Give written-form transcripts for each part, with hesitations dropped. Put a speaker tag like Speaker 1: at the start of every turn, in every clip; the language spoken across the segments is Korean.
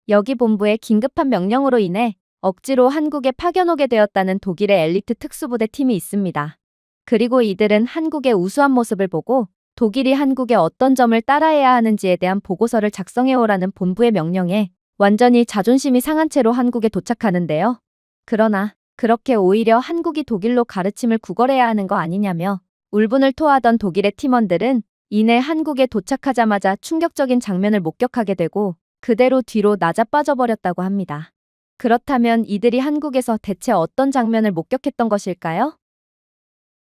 Speaker 1: 여기 본부의 긴급한 명령으로 인해 억지로 한국에 파견 오게 되었다는 독일의 엘리트 특수부대 팀이 있습니다. 그리고 이들은 한국의 우수한 모습을 보고 독일이 한국에 어떤 점을 따라해야 하는지에 대한 보고서를 작성해오라는 본부의 명령에 완전히 자존심이 상한 채로 한국에 도착하는데요. 그러나 그렇게 오히려 한국이 독일로 가르침을 구걸해야 하는 거 아니냐며 울분을 토하던 독일의 팀원들은 이내 한국에 도착하자마자 충격적인 장면을 목격하게 되고 그대로 뒤로 낮아빠져 버렸다고 합니다. 그렇다면 이들이 한국에서 대체 어떤 장면을 목격했던 것일까요?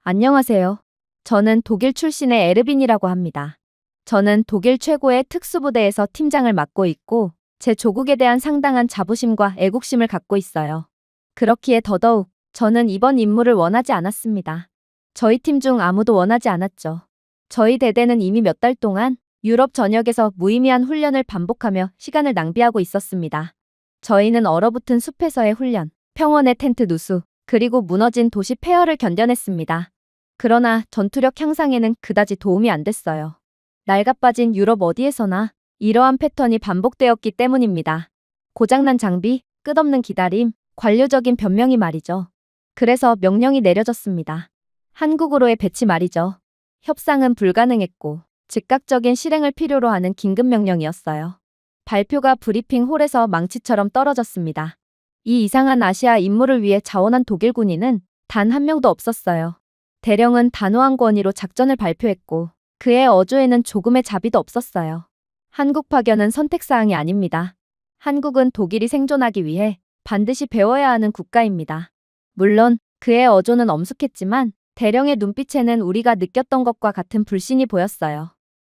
Speaker 1: 안녕하세요. 저는 독일 출신의 에르빈이라고 합니다. 저는 독일 최고의 특수부대에서 팀장을 맡고 있고 제 조국에 대한 상당한 자부심과 애국심을 갖고 있어요. 그렇기에 더더욱 저는 이번 임무를 원하지 않았습니다. 저희 팀 중 아무도 원하지 않았죠. 저희 대대는 이미 몇 달 동안 유럽 전역에서 무의미한 훈련을 반복하며 시간을 낭비하고 있었습니다. 저희는 얼어붙은 숲에서의 훈련, 평원의 텐트 누수, 그리고 무너진 도시 폐허를 견뎌냈습니다. 그러나 전투력 향상에는 그다지 도움이 안 됐어요. 낡아빠진 유럽 어디에서나 이러한 패턴이 반복되었기 때문입니다. 고장난 장비, 끝없는 기다림, 관료적인 변명이 말이죠. 그래서 명령이 내려졌습니다. 한국으로의 배치 말이죠. 협상은 불가능했고 즉각적인 실행을 필요로 하는 긴급명령이었어요. 발표가 브리핑 홀에서 망치처럼 떨어졌습니다. 이 이상한 아시아 임무를 위해 자원한 독일 군인은 단 한 명도 없었어요. 대령은 단호한 권위로 작전을 발표했고 그의 어조에는 조금의 자비도 없었어요. 한국 파견은 선택사항이 아닙니다. 한국은 독일이 생존하기 위해 반드시 배워야 하는 국가입니다. 물론 그의 어조는 엄숙했지만 대령의 눈빛에는 우리가 느꼈던 것과 같은 불신이 보였어요.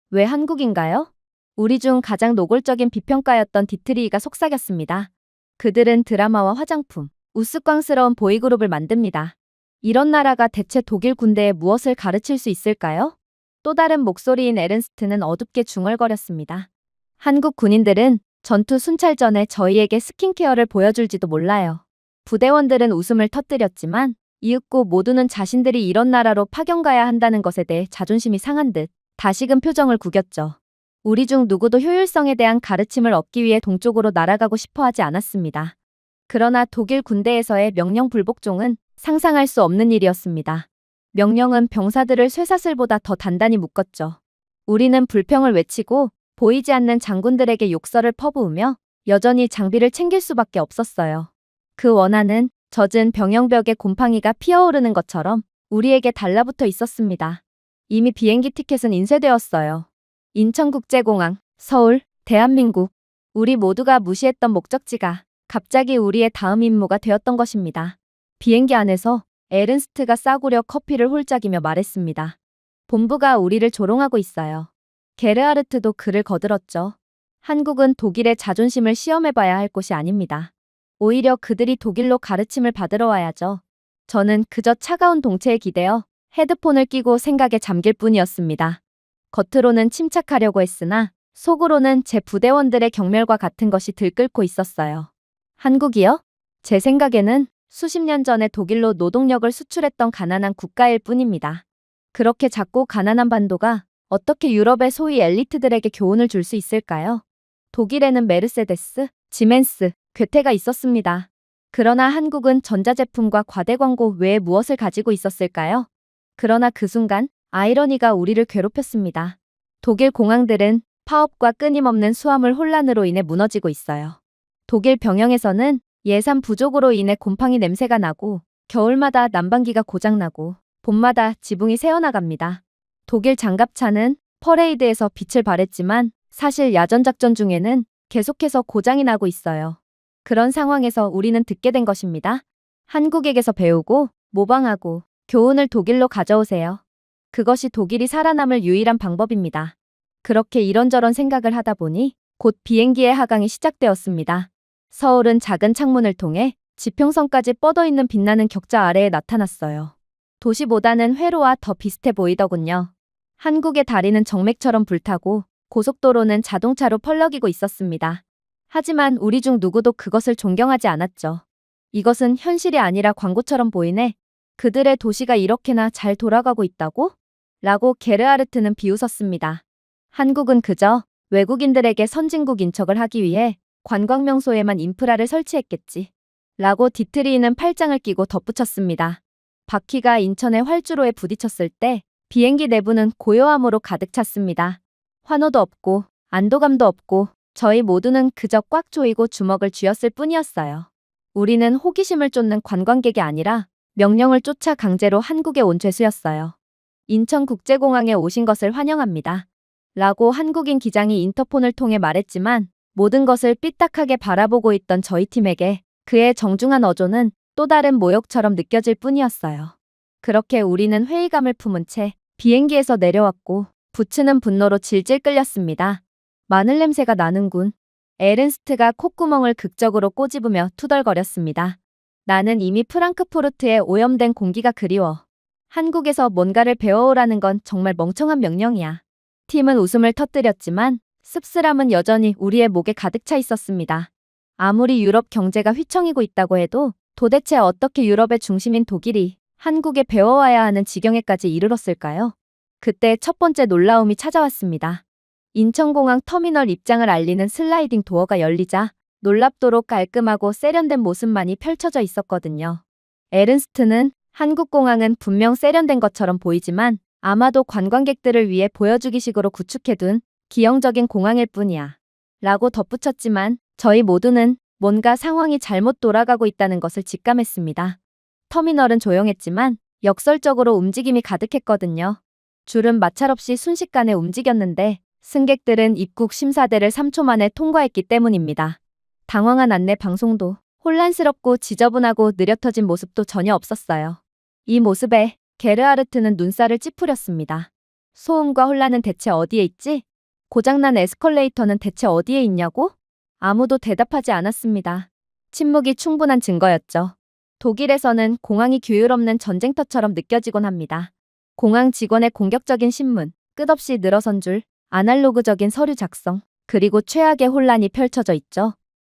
Speaker 1: 왜 한국인가요? 우리 중 가장 노골적인 비평가였던 디트리히가 속삭였습니다. 그들은 드라마와 화장품, 우스꽝스러운 보이그룹을 만듭니다. 이런 나라가 대체 독일 군대에 무엇을 가르칠 수 있을까요? 또 다른 목소리인 에른스트는 어둡게 중얼거렸습니다. 한국 군인들은 전투 순찰 전에 저희에게 스킨케어를 보여줄지도 몰라요. 부대원들은 웃음을 터뜨렸지만 이윽고 모두는 자신들이 이런 나라로 파견 가야 한다는 것에 대해 자존심이 상한 듯 다시금 표정을 구겼죠. 우리 중 누구도 효율성에 대한 가르침을 얻기 위해 동쪽으로 날아가고 싶어 하지 않았습니다. 그러나 독일 군대에서의 명령 불복종은 상상할 수 없는 일이었습니다. 명령은 병사들을 쇠사슬보다 더 단단히 묶었죠. 우리는 불평을 외치고 보이지 않는 장군들에게 욕설을 퍼부으며 여전히 장비를 챙길 수밖에 없었어요. 그 원한은 젖은 병영벽에 곰팡이가 피어오르는 것처럼 우리에게 달라붙어 있었습니다. 이미 비행기 티켓은 인쇄되었어요. 인천국제공항, 서울, 대한민국. 우리 모두가 무시했던 목적지가 갑자기 우리의 다음 임무가 되었던 것입니다. 비행기 안에서 에른스트가 싸구려 커피를 홀짝이며 말했습니다. 본부가 우리를 조롱하고 있어요. 게르하르트도 그를 거들었죠. 한국은 독일의 자존심을 시험해봐야 할 곳이 아닙니다. 오히려 그들이 독일로 가르침을 받으러 와야죠. 저는 그저 차가운 동체에 기대어 헤드폰을 끼고 생각에 잠길 뿐이었습니다. 겉으로는 침착하려고 했으나 속으로는 제 부대원들의 경멸과 같은 것이 들끓고 있었어요. 한국이요? 제 생각에는 수십 년 전에 독일로 노동력을 수출했던 가난한 국가일 뿐입니다. 그렇게 작고 가난한 반도가 어떻게 유럽의 소위 엘리트들에게 교훈을 줄 수 있을까요? 독일에는 메르세데스, 지멘스, 괴테가 있었습니다. 그러나 한국은 전자제품과 과대 광고 외에 무엇을 가지고 있었을까요? 그러나 그 순간 아이러니가 우리를 괴롭혔습니다. 독일 공항들은 파업과 끊임없는 수화물 혼란으로 인해 무너지고 있어요. 독일 병영에서는 예산 부족으로 인해 곰팡이 냄새가 나고 겨울마다 난방기가 고장나고 봄마다 지붕이 새어나갑니다. 독일 장갑차는 퍼레이드에서 빛을 발했지만 사실 야전작전 중에는 계속해서 고장이 나고 있어요. 그런 상황에서 우리는 듣게 된 것입니다. 한국에게서 배우고 모방하고 교훈을 독일로 가져오세요. 그것이 독일이 살아남을 유일한 방법입니다. 그렇게 이런저런 생각을 하다 보니 곧 비행기의 하강이 시작되었습니다. 서울은 작은 창문을 통해 지평선까지 뻗어있는 빛나는 격자 아래에 나타났어요. 도시보다는 회로와 더 비슷해 보이더군요. 한국의 다리는 정맥처럼 불타고 고속도로는 자동차로 펄럭이고 있었습니다. 하지만 우리 중 누구도 그것을 존경하지 않았죠. 이것은 현실이 아니라 광고처럼 보이네. 그들의 도시가 이렇게나 잘 돌아가고 있다고? 라고 게르하르트는 비웃었습니다. 한국은 그저 외국인들에게 선진국 인척을 하기 위해 관광명소에만 인프라를 설치했겠지. 라고 디트리이는 팔짱을 끼고 덧붙였습니다. 바퀴가 인천의 활주로에 부딪혔을 때 비행기 내부는 고요함으로 가득 찼습니다. 환호도 없고 안도감도 없고 저희 모두는 그저 꽉 조이고 주먹을 쥐었을 뿐이었어요. 우리는 호기심을 쫓는 관광객이 아니라 명령을 쫓아 강제로 한국에 온 죄수였어요. 인천국제공항에 오신 것을 환영합니다. 라고 한국인 기장이 인터폰을 통해 말했지만 모든 것을 삐딱하게 바라보고 있던 저희 팀에게 그의 정중한 어조는 또 다른 모욕처럼 느껴질 뿐이었어요. 그렇게 우리는 회의감을 품은 채 비행기에서 내려왔고 부츠는 분노로 질질 끌렸습니다. 마늘 냄새가 나는군. 에른스트가 콧구멍을 극적으로 꼬집으며 투덜거렸습니다. 나는 이미 프랑크푸르트의 오염된 공기가 그리워. 한국에서 뭔가를 배워오라는 건 정말 멍청한 명령이야. 팀은 웃음을 터뜨렸지만 씁쓸함은 여전히 우리의 목에 가득 차 있었습니다. 아무리 유럽 경제가 휘청이고 있다고 해도 도대체 어떻게 유럽의 중심인 독일이 한국에 배워와야 하는 지경에까지 이르렀을까요? 그때 첫 번째 놀라움이 찾아왔습니다. 인천공항 터미널 입장을 알리는 슬라이딩 도어가 열리자 놀랍도록 깔끔하고 세련된 모습만이 펼쳐져 있었거든요. 에른스트는 한국공항은 분명 세련된 것처럼 보이지만 아마도 관광객들을 위해 보여주기식으로 구축해둔 기형적인 공항일 뿐이야. 라고 덧붙였지만 저희 모두는 뭔가 상황이 잘못 돌아가고 있다는 것을 직감했습니다. 터미널은 조용했지만 역설적으로 움직임이 가득했거든요. 줄은 마찰없이 순식간에 움직였는데 승객들은 입국 심사대를 3초 만에 통과했기 때문입니다. 당황한 안내 방송도 혼란스럽고 지저분하고 느려터진 모습도 전혀 없었어요. 이 모습에 게르하르트는 눈살을 찌푸렸습니다. 소음과 혼란은 대체 어디에 있지? 고장난 에스컬레이터는 대체 어디에 있냐고? 아무도 대답하지 않았습니다. 침묵이 충분한 증거였죠. 독일에서는 공항이 규율없는 전쟁터처럼 느껴지곤 합니다. 공항 직원의 공격적인 신문, 끝없이 늘어선 줄, 아날로그적인 서류 작성, 그리고 최악의 혼란이 펼쳐져 있죠.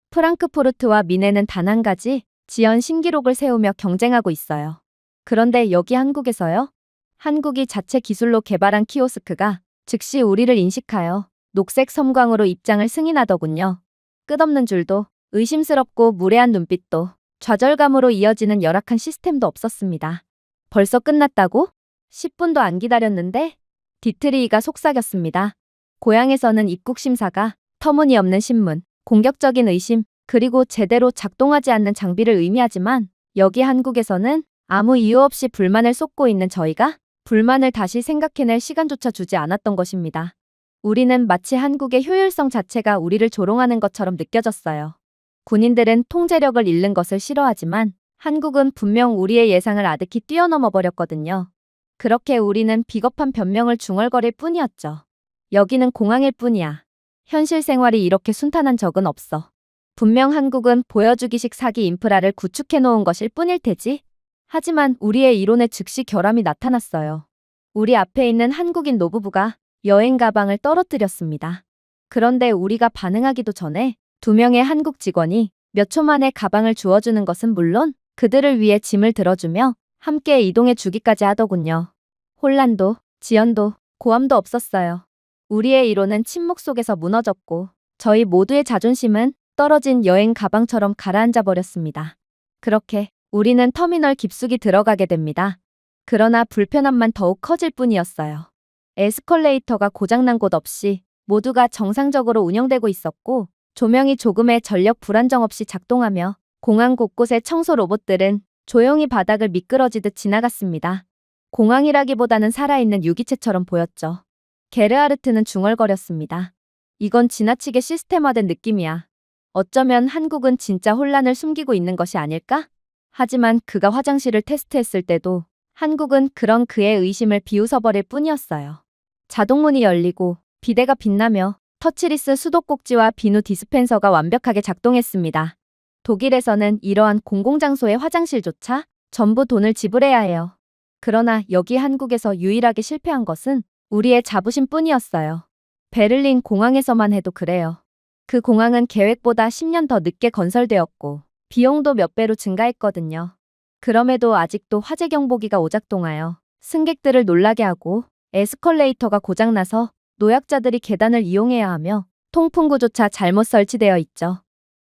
Speaker 1: 프랑크푸르트와 미네는 단 한 가지, 지연 신기록을 세우며 경쟁하고 있어요. 그런데 여기 한국에서요? 한국이 자체 기술로 개발한 키오스크가 즉시 우리를 인식하여 녹색 섬광으로 입장을 승인하더군요. 끝없는 줄도, 의심스럽고 무례한 눈빛도, 좌절감으로 이어지는 열악한 시스템도 없었습니다. 벌써 끝났다고? 10분도 안 기다렸는데? 디트리이가 속삭였습니다. 고향에서는 입국 심사가 터무니없는 신문, 공격적인 의심, 그리고 제대로 작동하지 않는 장비를 의미하지만 여기 한국에서는 아무 이유 없이 불만을 쏟고 있는 저희가 불만을 다시 생각해낼 시간조차 주지 않았던 것입니다. 우리는 마치 한국의 효율성 자체가 우리를 조롱하는 것처럼 느껴졌어요. 군인들은 통제력을 잃는 것을 싫어하지만 한국은 분명 우리의 예상을 아득히 뛰어넘어 버렸거든요. 그렇게 우리는 비겁한 변명을 중얼거릴 뿐이었죠. 여기는 공항일 뿐이야. 현실 생활이 이렇게 순탄한 적은 없어. 분명 한국은 보여주기식 사기 인프라를 구축해 놓은 것일 뿐일 테지. 하지만 우리의 이론에 즉시 결함이 나타났어요. 우리 앞에 있는 한국인 노부부가 여행 가방을 떨어뜨렸습니다. 그런데 우리가 반응하기도 전에 2명의 한국 직원이 몇 초 만에 가방을 주워주는 것은 물론 그들을 위해 짐을 들어주며 함께 이동해 주기까지 하더군요. 혼란도, 지연도, 고함도 없었어요. 우리의 이론은 침묵 속에서 무너졌고 저희 모두의 자존심은 떨어진 여행 가방처럼 가라앉아 버렸습니다. 그렇게 우리는 터미널 깊숙이 들어가게 됩니다. 그러나 불편함만 더욱 커질 뿐이었어요. 에스컬레이터가 고장난 곳 없이 모두가 정상적으로 운영되고 있었고 조명이 조금의 전력 불안정 없이 작동하며 공항 곳곳의 청소 로봇들은 조용히 바닥을 미끄러지듯 지나갔습니다. 공항이라기보다는 살아있는 유기체처럼 보였죠. 게르하르트는 중얼거렸습니다. 이건 지나치게 시스템화된 느낌이야. 어쩌면 한국은 진짜 혼란을 숨기고 있는 것이 아닐까? 하지만 그가 화장실을 테스트했을 때도 한국은 그런 그의 의심을 비웃어버릴 뿐이었어요. 자동문이 열리고 비데가 빛나며 터치리스 수도꼭지와 비누 디스펜서가 완벽하게 작동했습니다. 독일에서는 이러한 공공장소의 화장실조차 전부 돈을 지불해야 해요. 그러나 여기 한국에서 유일하게 실패한 것은 우리의 자부심 뿐이었어요. 베를린 공항에서만 해도 그래요. 그 공항은 계획보다 10년 더 늦게 건설되었고 비용도 몇 배로 증가했거든요. 그럼에도 아직도 화재 경보기가 오작동하여 승객들을 놀라게 하고 에스컬레이터가 고장나서 노약자들이 계단을 이용해야 하며 통풍구조차 잘못 설치되어 있죠.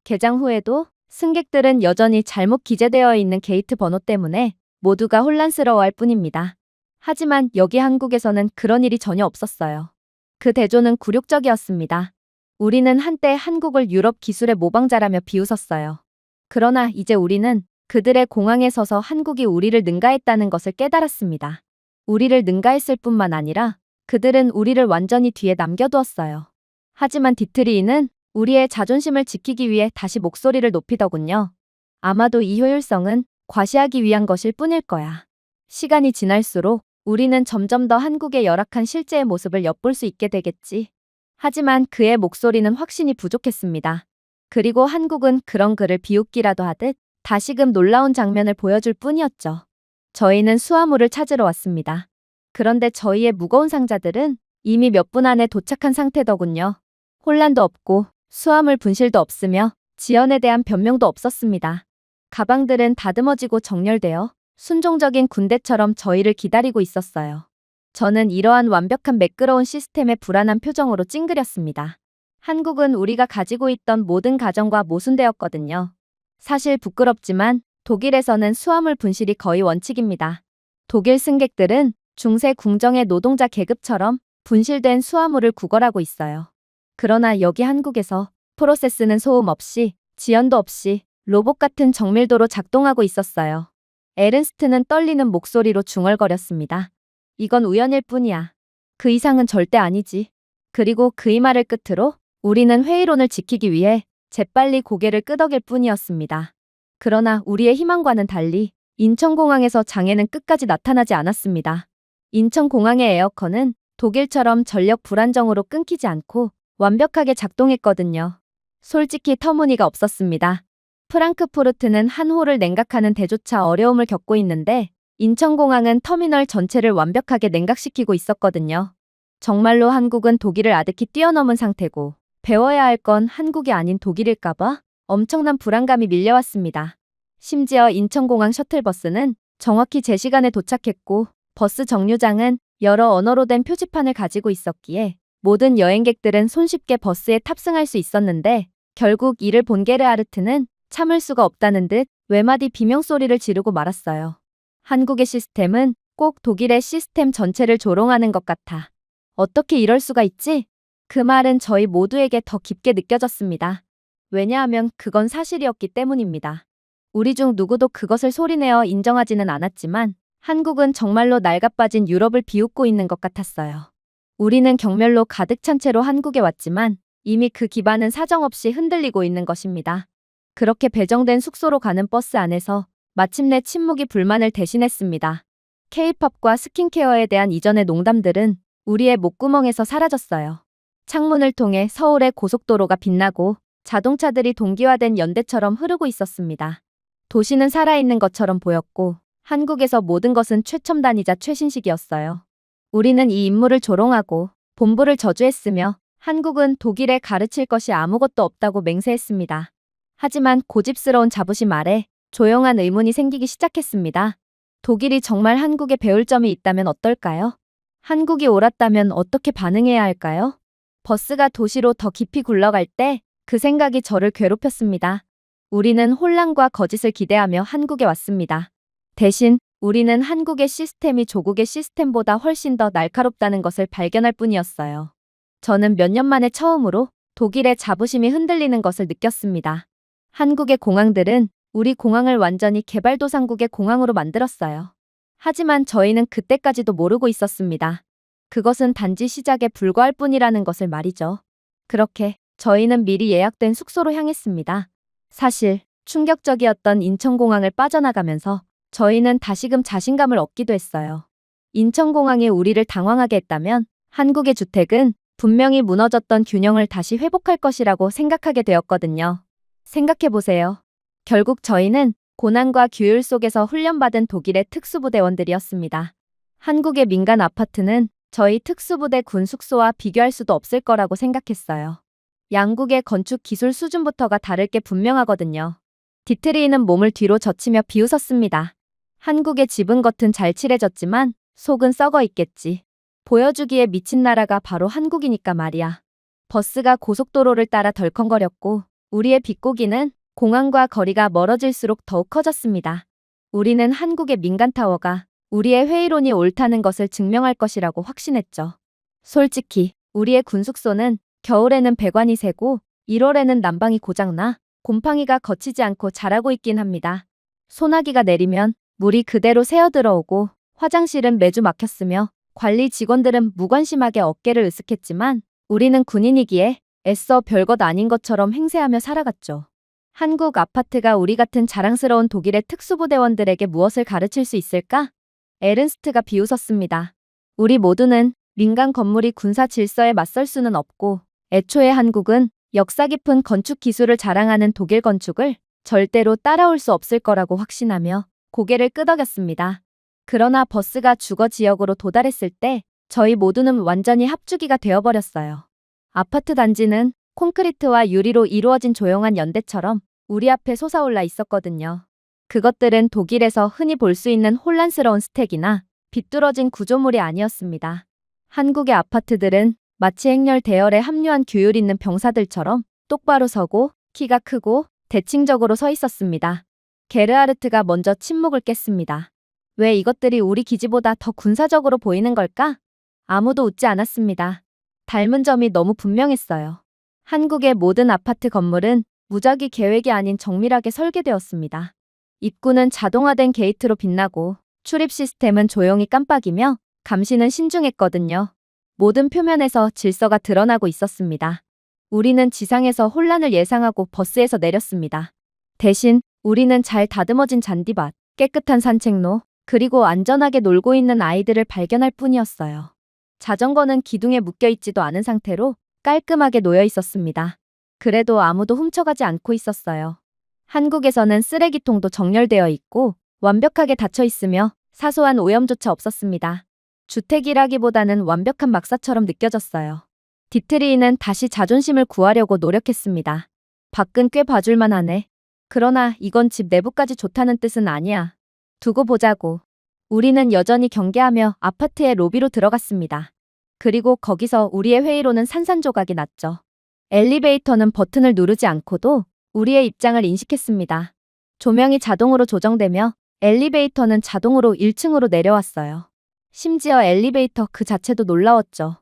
Speaker 1: 개장 후에도 승객들은 여전히 잘못 기재되어 있는 게이트 번호 때문에 모두가 혼란스러워할 뿐입니다. 하지만 여기 한국에서는 그런 일이 전혀 없었어요. 그 대조는 굴욕적이었습니다. 우리는 한때 한국을 유럽 기술의 모방자라며 비웃었어요. 그러나 이제 우리는 그들의 공항에 서서 한국이 우리를 능가했다는 것을 깨달았습니다. 우리를 능가했을 뿐만 아니라 그들은 우리를 완전히 뒤에 남겨두었어요. 하지만 디트리이는 우리의 자존심을 지키기 위해 다시 목소리를 높이더군요. 아마도 이 효율성은 과시하기 위한 것일 뿐일 거야. 시간이 지날수록 우리는 점점 더 한국의 열악한 실제의 모습을 엿볼 수 있게 되겠지. 하지만 그의 목소리는 확신이 부족했습니다. 그리고 한국은 그런 그를 비웃기라도 하듯 다시금 놀라운 장면을 보여줄 뿐이었죠. 저희는 수화물을 찾으러 왔습니다. 그런데 저희의 무거운 상자들은 이미 몇 분 안에 도착한 상태더군요. 혼란도 없고 수화물 분실도 없으며 지연에 대한 변명도 없었습니다. 가방들은 다듬어지고 정렬되어 순종적인 군대처럼 저희를 기다리고 있었어요. 저는 이러한 완벽한 매끄러운 시스템에 불안한 표정으로 찡그렸습니다. 한국은 우리가 가지고 있던 모든 가정과 모순되었거든요. 사실 부끄럽지만 독일에서는 수화물 분실이 거의 원칙입니다. 독일 승객들은 중세 궁정의 노동자 계급처럼 분실된 수화물을 구걸하고 있어요. 그러나 여기 한국에서 프로세스는 소음 없이, 지연도 없이 로봇 같은 정밀도로 작동하고 있었어요. 에른스트는 떨리는 목소리로 중얼거렸습니다. 이건 우연일 뿐이야. 그 이상은 절대 아니지. 그리고 그의 말을 끝으로 우리는 회의론을 지키기 위해 재빨리 고개를 끄덕일 뿐이었습니다. 그러나 우리의 희망과는 달리 인천공항에서 장애는 끝까지 나타나지 않았습니다. 인천공항의 에어컨은 독일처럼 전력 불안정으로 끊기지 않고 완벽하게 작동했거든요. 솔직히 터무니가 없었습니다. 프랑크푸르트는 한 홀을 냉각하는 데조차 어려움을 겪고 있는데 인천공항은 터미널 전체를 완벽하게 냉각시키고 있었거든요. 정말로 한국은 독일을 아득히 뛰어넘은 상태고 배워야 할 건 한국이 아닌 독일일까봐 엄청난 불안감이 밀려왔습니다. 심지어 인천공항 셔틀버스는 정확히 제 시간에 도착했고 버스 정류장은 여러 언어로 된 표지판을 가지고 있었기에 모든 여행객들은 손쉽게 버스에 탑승할 수 있었는데 결국 이를 본 게르하르트는 참을 수가 없다는 듯 외마디 비명소리를 지르고 말았어요. 한국의 시스템은 꼭 독일의 시스템 전체를 조롱하는 것 같아. 어떻게 이럴 수가 있지? 그 말은 저희 모두에게 더 깊게 느껴졌습니다. 왜냐하면 그건 사실이었기 때문입니다. 우리 중 누구도 그것을 소리내어 인정하지는 않았지만 한국은 정말로 낡아빠진 유럽을 비웃고 있는 것 같았어요. 우리는 경멸로 가득 찬 채로 한국에 왔지만 이미 그 기반은 사정없이 흔들리고 있는 것입니다. 그렇게 배정된 숙소로 가는 버스 안에서 마침내 침묵이 불만을 대신했습니다. K-팝과 스킨케어에 대한 이전의 농담들은 우리의 목구멍에서 사라졌어요. 창문을 통해 서울의 고속도로가 빛나고 자동차들이 동기화된 연대처럼 흐르고 있었습니다. 도시는 살아있는 것처럼 보였고 한국에서 모든 것은 최첨단이자 최신식이었어요. 우리는 이 인물을 조롱하고 본부를 저주했으며 한국은 독일에 가르칠 것이 아무것도 없다고 맹세했습니다. 하지만 고집스러운 자부심 아래 조용한 의문이 생기기 시작했습니다. 독일이 정말 한국에 배울 점이 있다면 어떨까요? 한국이 옳았다면 어떻게 반응해야 할까요? 버스가 도시로 더 깊이 굴러갈 때 그 생각이 저를 괴롭혔습니다. 우리는 혼란과 거짓을 기대하며 한국에 왔습니다. 대신 우리는 한국의 시스템이 조국의 시스템보다 훨씬 더 날카롭다는 것을 발견할 뿐이었어요. 저는 몇 년 만에 처음으로 독일의 자부심이 흔들리는 것을 느꼈습니다. 한국의 공항들은 우리 공항을 완전히 개발도상국의 공항으로 만들었어요. 하지만 저희는 그때까지도 모르고 있었습니다. 그것은 단지 시작에 불과할 뿐이라는 것을 말이죠. 그렇게 저희는 미리 예약된 숙소로 향했습니다. 사실 충격적이었던 인천공항을 빠져나가면서 저희는 다시금 자신감을 얻기도 했어요. 인천공항이 우리를 당황하게 했다면 한국의 주택은 분명히 무너졌던 균형을 다시 회복할 것이라고 생각하게 되었거든요. 생각해보세요. 결국 저희는 고난과 규율 속에서 훈련받은 독일의 특수부대원들이었습니다. 한국의 민간 아파트는 저희 특수부대 군 숙소와 비교할 수도 없을 거라고 생각했어요. 양국의 건축 기술 수준부터가 다를 게 분명하거든요. 디트리이는 몸을 뒤로 젖히며 비웃었습니다. 한국의 집은 겉은 잘 칠해졌지만 속은 썩어 있겠지. 보여주기에 미친 나라가 바로 한국이니까 말이야. 버스가 고속도로를 따라 덜컹거렸고 우리의 빗고기는 공항과 거리가 멀어질수록 더욱 커졌습니다. 우리는 한국의 민간타워가 우리의 회의론이 옳다는 것을 증명할 것이라고 확신했죠. 솔직히 우리의 군숙소는 겨울에는 배관이 새고 1월에는 난방이 고장나 곰팡이가 거치지 않고 자라고 있긴 합니다. 소나기가 내리면 물이 그대로 새어 들어오고 화장실은 매주 막혔으며 관리 직원들은 무관심하게 어깨를 으쓱했지만 우리는 군인이기에 애써 별것 아닌 것처럼 행세하며 살아갔죠. 한국 아파트가 우리 같은 자랑스러운 독일의 특수부대원들에게 무엇을 가르칠 수 있을까? 에른스트가 비웃었습니다. 우리 모두는 민간 건물이 군사 질서에 맞설 수는 없고 애초에 한국은 역사 깊은 건축 기술을 자랑하는 독일 건축을 절대로 따라올 수 없을 거라고 확신하며 고개를 끄덕였습니다. 그러나 버스가 주거 지역으로 도달했을 때 저희 모두는 완전히 합주기가 되어버렸어요. 아파트 단지는 콘크리트와 유리로 이루어진 조용한 연대처럼 우리 앞에 솟아올라 있었거든요. 그것들은 독일에서 흔히 볼 수 있는 혼란스러운 스택이나 비뚤어진 구조물이 아니었습니다. 한국의 아파트들은 마치 행렬 대열에 합류한 규율 있는 병사들처럼 똑바로 서고 키가 크고 대칭적으로 서 있었습니다. 게르하르트가 먼저 침묵을 깼습니다. 왜 이것들이 우리 기지보다 더 군사적으로 보이는 걸까? 아무도 웃지 않았습니다. 닮은 점이 너무 분명했어요. 한국의 모든 아파트 건물은 무작위 계획이 아닌 정밀하게 설계되었습니다. 입구는 자동화된 게이트로 빛나고 출입 시스템은 조용히 깜빡이며 감시는 신중했거든요. 모든 표면에서 질서가 드러나고 있었습니다. 우리는 지상에서 혼란을 예상하고 버스에서 내렸습니다. 대신 우리는 잘 다듬어진 잔디밭, 깨끗한 산책로, 그리고 안전하게 놀고 있는 아이들을 발견할 뿐이었어요. 자전거는 기둥에 묶여있지도 않은 상태로 깔끔하게 놓여 있었습니다. 그래도 아무도 훔쳐가지 않고 있었어요. 한국에서는 쓰레기통도 정렬되어 있고 완벽하게 닫혀 있으며 사소한 오염조차 없었습니다. 주택이라기보다는 완벽한 막사처럼 느껴졌어요. 디트리히는 다시 자존심을 구하려고 노력했습니다. 밖은 꽤 봐줄만 하네. 그러나 이건 집 내부까지 좋다는 뜻은 아니야. 두고 보자고. 우리는 여전히 경계하며 아파트의 로비로 들어갔습니다. 그리고 거기서 우리의 회의로는 산산조각이 났죠. 엘리베이터는 버튼을 누르지 않고도 우리의 입장을 인식했습니다. 조명이 자동으로 조정되며 엘리베이터는 자동으로 1층으로 내려왔어요. 심지어 엘리베이터 그 자체도 놀라웠죠.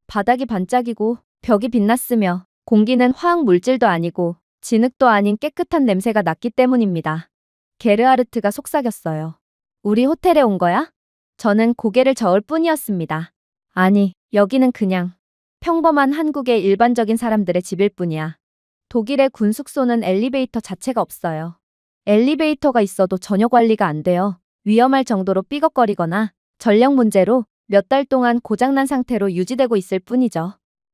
Speaker 1: 바닥이 반짝이고 벽이 빛났으며 공기는 화학 물질도 아니고 진흙도 아닌 깨끗한 냄새가 났기 때문입니다. 게르하르트가 속삭였어요. 우리 호텔에 온 거야? 저는 고개를 저을 뿐이었습니다. 아니, 여기는 그냥 평범한 한국의 일반적인 사람들의 집일 뿐이야. 독일의 군 숙소는 엘리베이터 자체가 없어요. 엘리베이터가 있어도 전혀 관리가 안 돼요. 위험할 정도로 삐걱거리거나 전력 문제로 몇 달 동안 고장난 상태로 유지되고 있을 뿐이죠.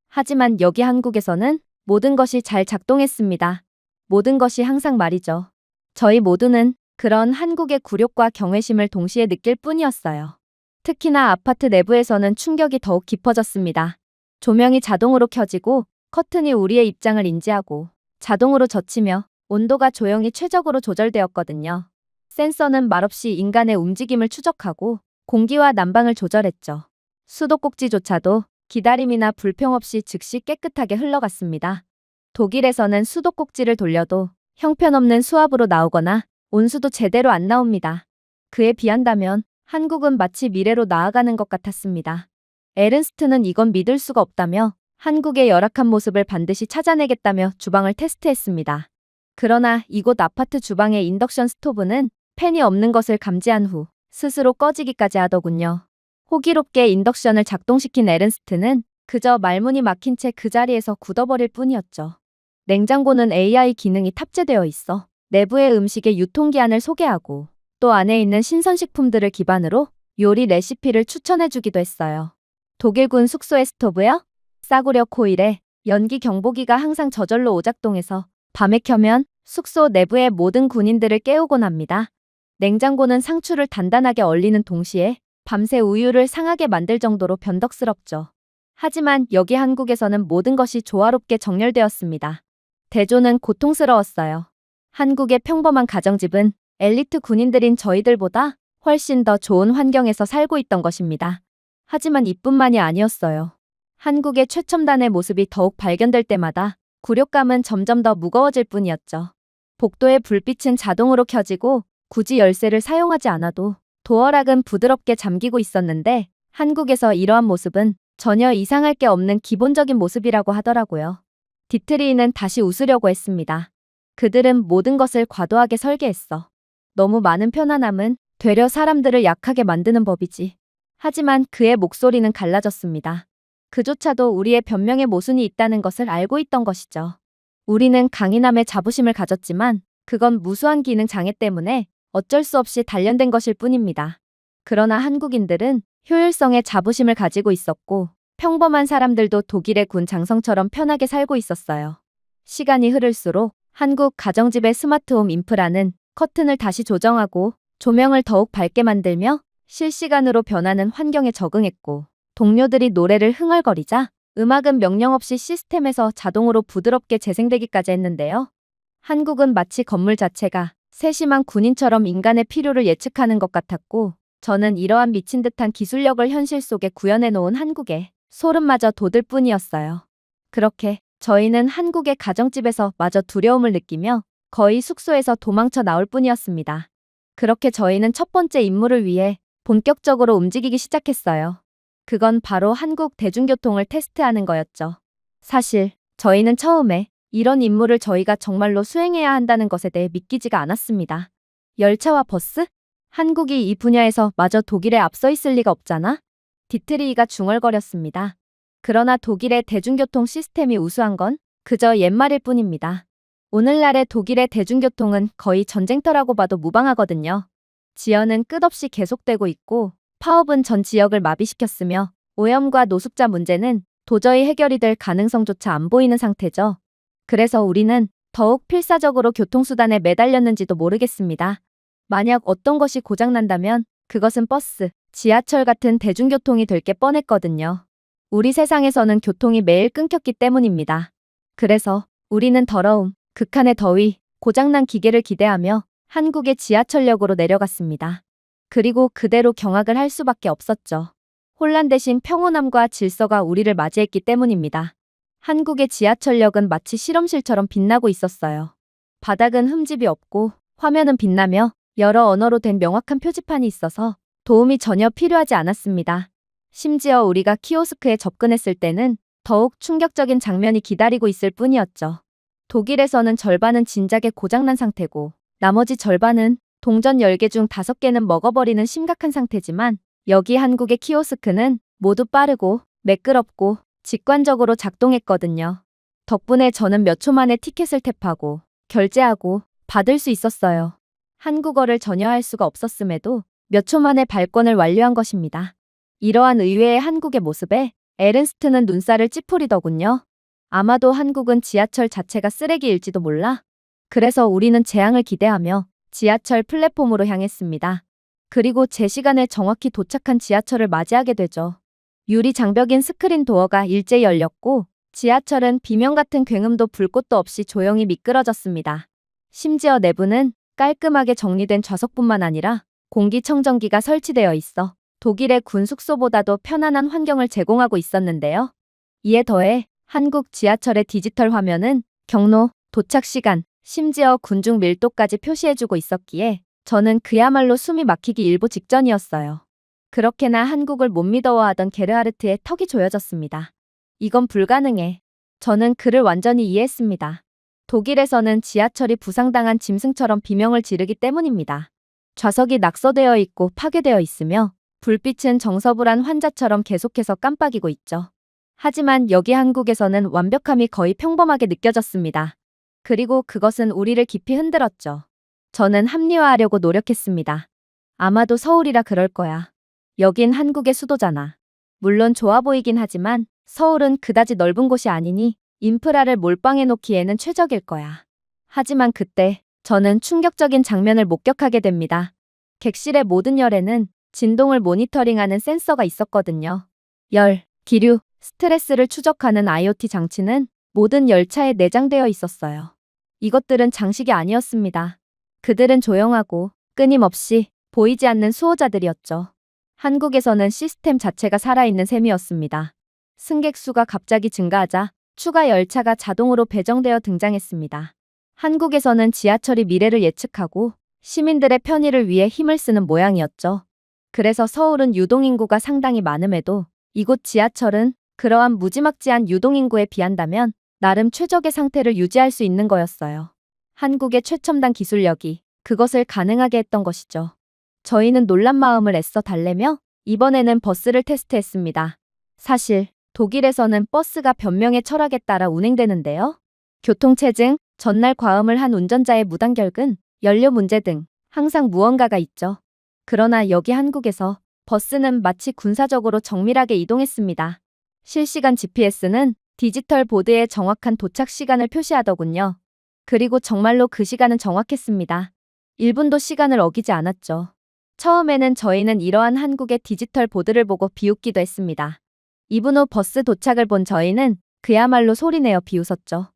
Speaker 1: 하지만 여기 한국에서는 모든 것이 잘 작동했습니다. 모든 것이 항상 말이죠. 저희 모두는 그런 한국의 굴욕과 경외심을 동시에 느낄 뿐이었어요. 특히나 아파트 내부에서는 충격이 더욱 깊어졌습니다. 조명이 자동으로 켜지고 커튼이 우리의 입장을 인지하고 자동으로 젖히며 온도가 조용히 최적으로 조절되었거든요. 센서는 말없이 인간의 움직임을 추적하고 공기와 난방을 조절했죠. 수도꼭지조차도 기다림이나 불평 없이 즉시 깨끗하게 흘러갔습니다. 독일에서는 수도꼭지를 돌려도 형편없는 수압으로 나오거나 온수도 제대로 안 나옵니다. 그에 비한다면 한국은 마치 미래로 나아가는 것 같았습니다. 에른스트는 이건 믿을 수가 없다며 한국의 열악한 모습을 반드시 찾아내겠다며 주방을 테스트했습니다. 그러나 이곳 아파트 주방의 인덕션 스토브는 팬이 없는 것을 감지한 후 스스로 꺼지기까지 하더군요. 호기롭게 인덕션을 작동시킨 에른스트는 그저 말문이 막힌 채 그 자리에서 굳어버릴 뿐이었죠. 냉장고는 AI 기능이 탑재되어 있어 내부의 음식의 유통기한을 소개하고 또 안에 있는 신선식품들을 기반으로 요리 레시피를 추천해주기도 했어요. 독일군 숙소의 스토브요? 싸구려 코일에 연기 경보기가 항상 저절로 오작동해서 밤에 켜면 숙소 내부의 모든 군인들을 깨우곤 합니다. 냉장고는 상추를 단단하게 얼리는 동시에 밤새 우유를 상하게 만들 정도로 변덕스럽죠. 하지만 여기 한국에서는 모든 것이 조화롭게 정렬되었습니다. 대조는 고통스러웠어요. 한국의 평범한 가정집은 엘리트 군인들인 저희들보다 훨씬 더 좋은 환경에서 살고 있던 것입니다. 하지만 이뿐만이 아니었어요. 한국의 최첨단의 모습이 더욱 발견될 때마다 굴욕감은 점점 더 무거워질 뿐이었죠. 복도의 불빛은 자동으로 켜지고 굳이 열쇠를 사용하지 않아도 도어락은 부드럽게 잠기고 있었는데 한국에서 이러한 모습은 전혀 이상할 게 없는 기본적인 모습이라고 하더라고요. 디트리는 다시 웃으려고 했습니다. 그들은 모든 것을 과도하게 설계했어. 너무 많은 편안함은 되려 사람들을 약하게 만드는 법이지. 하지만 그의 목소리는 갈라졌습니다. 그조차도 우리의 변명에 모순이 있다는 것을 알고 있던 것이죠. 우리는 강인함에 자부심을 가졌지만 그건 무수한 기능 장애 때문에 어쩔 수 없이 단련된 것일 뿐입니다. 그러나 한국인들은 효율성에 자부심을 가지고 있었고 평범한 사람들도 독일의 군 장성처럼 편하게 살고 있었어요. 시간이 흐를수록 한국 가정집의 스마트홈 인프라는 커튼을 다시 조정하고 조명을 더욱 밝게 만들며 실시간으로 변하는 환경에 적응했고 동료들이 노래를 흥얼거리자 음악은 명령 없이 시스템에서 자동으로 부드럽게 재생되기까지 했는데요. 한국은 마치 건물 자체가 세심한 군인처럼 인간의 필요를 예측하는 것 같았고 저는 이러한 미친 듯한 기술력을 현실 속에 구현해 놓은 한국에 소름마저 돋을 뿐이었어요. 그렇게 저희는 한국의 가정집에서 마저 두려움을 느끼며 거의 숙소에서 도망쳐 나올 뿐이었습니다. 그렇게 저희는 첫 번째 임무를 위해 본격적으로 움직이기 시작했어요. 그건 바로 한국 대중교통을 테스트하는 거였죠. 사실 저희는 처음에 이런 임무를 저희가 정말로 수행해야 한다는 것에 대해 믿기지가 않았습니다. 열차와 버스? 한국이 이 분야에서 마저 독일에 앞서 있을 리가 없잖아? 디트리히가 중얼거렸습니다. 그러나 독일의 대중교통 시스템이 우수한 건 그저 옛말일 뿐입니다. 오늘날의 독일의 대중교통은 거의 전쟁터라고 봐도 무방하거든요. 지연은 끝없이 계속되고 있고 파업은 전 지역을 마비시켰으며 오염과 노숙자 문제는 도저히 해결이 될 가능성조차 안 보이는 상태죠. 그래서 우리는 더욱 필사적으로 교통수단에 매달렸는지도 모르겠습니다. 만약 어떤 것이 고장난다면 그것은 버스, 지하철 같은 대중교통이 될 게 뻔했거든요. 우리 세상에서는 교통이 매일 끊겼기 때문입니다. 그래서 우리는 더러움, 극한의 더위, 고장난 기계를 기대하며 한국의 지하철역으로 내려갔습니다. 그리고 그대로 경악을 할 수밖에 없었죠. 혼란 대신 평온함과 질서가 우리를 맞이했기 때문입니다. 한국의 지하철역은 마치 실험실처럼 빛나고 있었어요. 바닥은 흠집이 없고 화면은 빛나며 여러 언어로 된 명확한 표지판이 있어서 도움이 전혀 필요하지 않았습니다. 심지어 우리가 키오스크에 접근했을 때는 더욱 충격적인 장면이 기다리고 있을 뿐이었죠. 독일에서는 절반은 진작에 고장난 상태고 나머지 절반은 동전 10개 중 5개는 먹어버리는 심각한 상태지만 여기 한국의 키오스크는 모두 빠르고 매끄럽고 직관적으로 작동했거든요. 덕분에 저는 몇 초 만에 티켓을 탭하고 결제하고 받을 수 있었어요. 한국어를 전혀 할 수가 없었음에도 몇 초 만에 발권을 완료한 것입니다. 이러한 의외의 한국의 모습에 에른스트는 눈살을 찌푸리더군요. 아마도 한국은 지하철 자체가 쓰레기일지도 몰라. 그래서 우리는 재앙을 기대하며 지하철 플랫폼으로 향했습니다. 그리고 제 시간에 정확히 도착한 지하철을 맞이하게 되죠. 유리 장벽인 스크린 도어가 일제히 열렸고 지하철은 비명 같은 굉음도 불꽃도 없이 조용히 미끄러졌습니다. 심지어 내부는 깔끔하게 정리된 좌석뿐만 아니라 공기청정기가 설치되어 있어 독일의 군 숙소보다도 편안한 환경을 제공하고 있었는데요. 이에 더해 한국 지하철의 디지털 화면은 경로, 도착 시간, 심지어 군중 밀도까지 표시해주고 있었기에 저는 그야말로 숨이 막히기 일보 직전이었어요. 그렇게나 한국을 못 믿어하던 게르하르트의 턱이 조여졌습니다. 이건 불가능해. 저는 그를 완전히 이해했습니다. 독일에서는 지하철이 부상당한 짐승처럼 비명을 지르기 때문입니다. 좌석이 낙서되어 있고 파괴되어 있으며 불빛은 정서불안 환자처럼 계속해서 깜빡이고 있죠. 하지만 여기 한국에서는 완벽함이 거의 평범하게 느껴졌습니다. 그리고 그것은 우리를 깊이 흔들었죠. 저는 합리화하려고 노력했습니다. 아마도 서울이라 그럴 거야. 여긴 한국의 수도잖아. 물론 좋아 보이긴 하지만 서울은 그다지 넓은 곳이 아니니 인프라를 몰빵해 놓기에는 최적일 거야. 하지만 그때 저는 충격적인 장면을 목격하게 됩니다. 객실의 모든 열에는 진동을 모니터링하는 센서가 있었거든요. 열, 기류, 스트레스를 추적하는 IoT 장치는 모든 열차에 내장되어 있었어요. 이것들은 장식이 아니었습니다. 그들은 조용하고 끊임없이 보이지 않는 수호자들이었죠. 한국에서는 시스템 자체가 살아있는 셈이었습니다. 승객 수가 갑자기 증가하자 추가 열차가 자동으로 배정되어 등장했습니다. 한국에서는 지하철이 미래를 예측하고 시민들의 편의를 위해 힘을 쓰는 모양이었죠. 그래서 서울은 유동인구가 상당히 많음에도 이곳 지하철은 그러한 무지막지한 유동인구에 비한다면 나름 최적의 상태를 유지할 수 있는 거였어요. 한국의 최첨단 기술력이 그것을 가능하게 했던 것이죠. 저희는 놀란 마음을 애써 달래며 이번에는 버스를 테스트했습니다. 사실 독일에서는 버스가 변명의 철학에 따라 운행되는데요. 교통체증, 전날 과음을 한 운전자의 무단결근, 연료 문제 등 항상 무언가가 있죠. 그러나 여기 한국에서 버스는 마치 군사적으로 정밀하게 이동했습니다. 실시간 GPS는 디지털 보드에 정확한 도착 시간을 표시하더군요. 그리고 정말로 그 시간은 정확했습니다. 1분도 시간을 어기지 않았죠. 처음에는 저희는 이러한 한국의 디지털 보드를 보고 비웃기도 했습니다. 2분 후 버스 도착을 본 저희는 그야말로 소리내어 비웃었죠.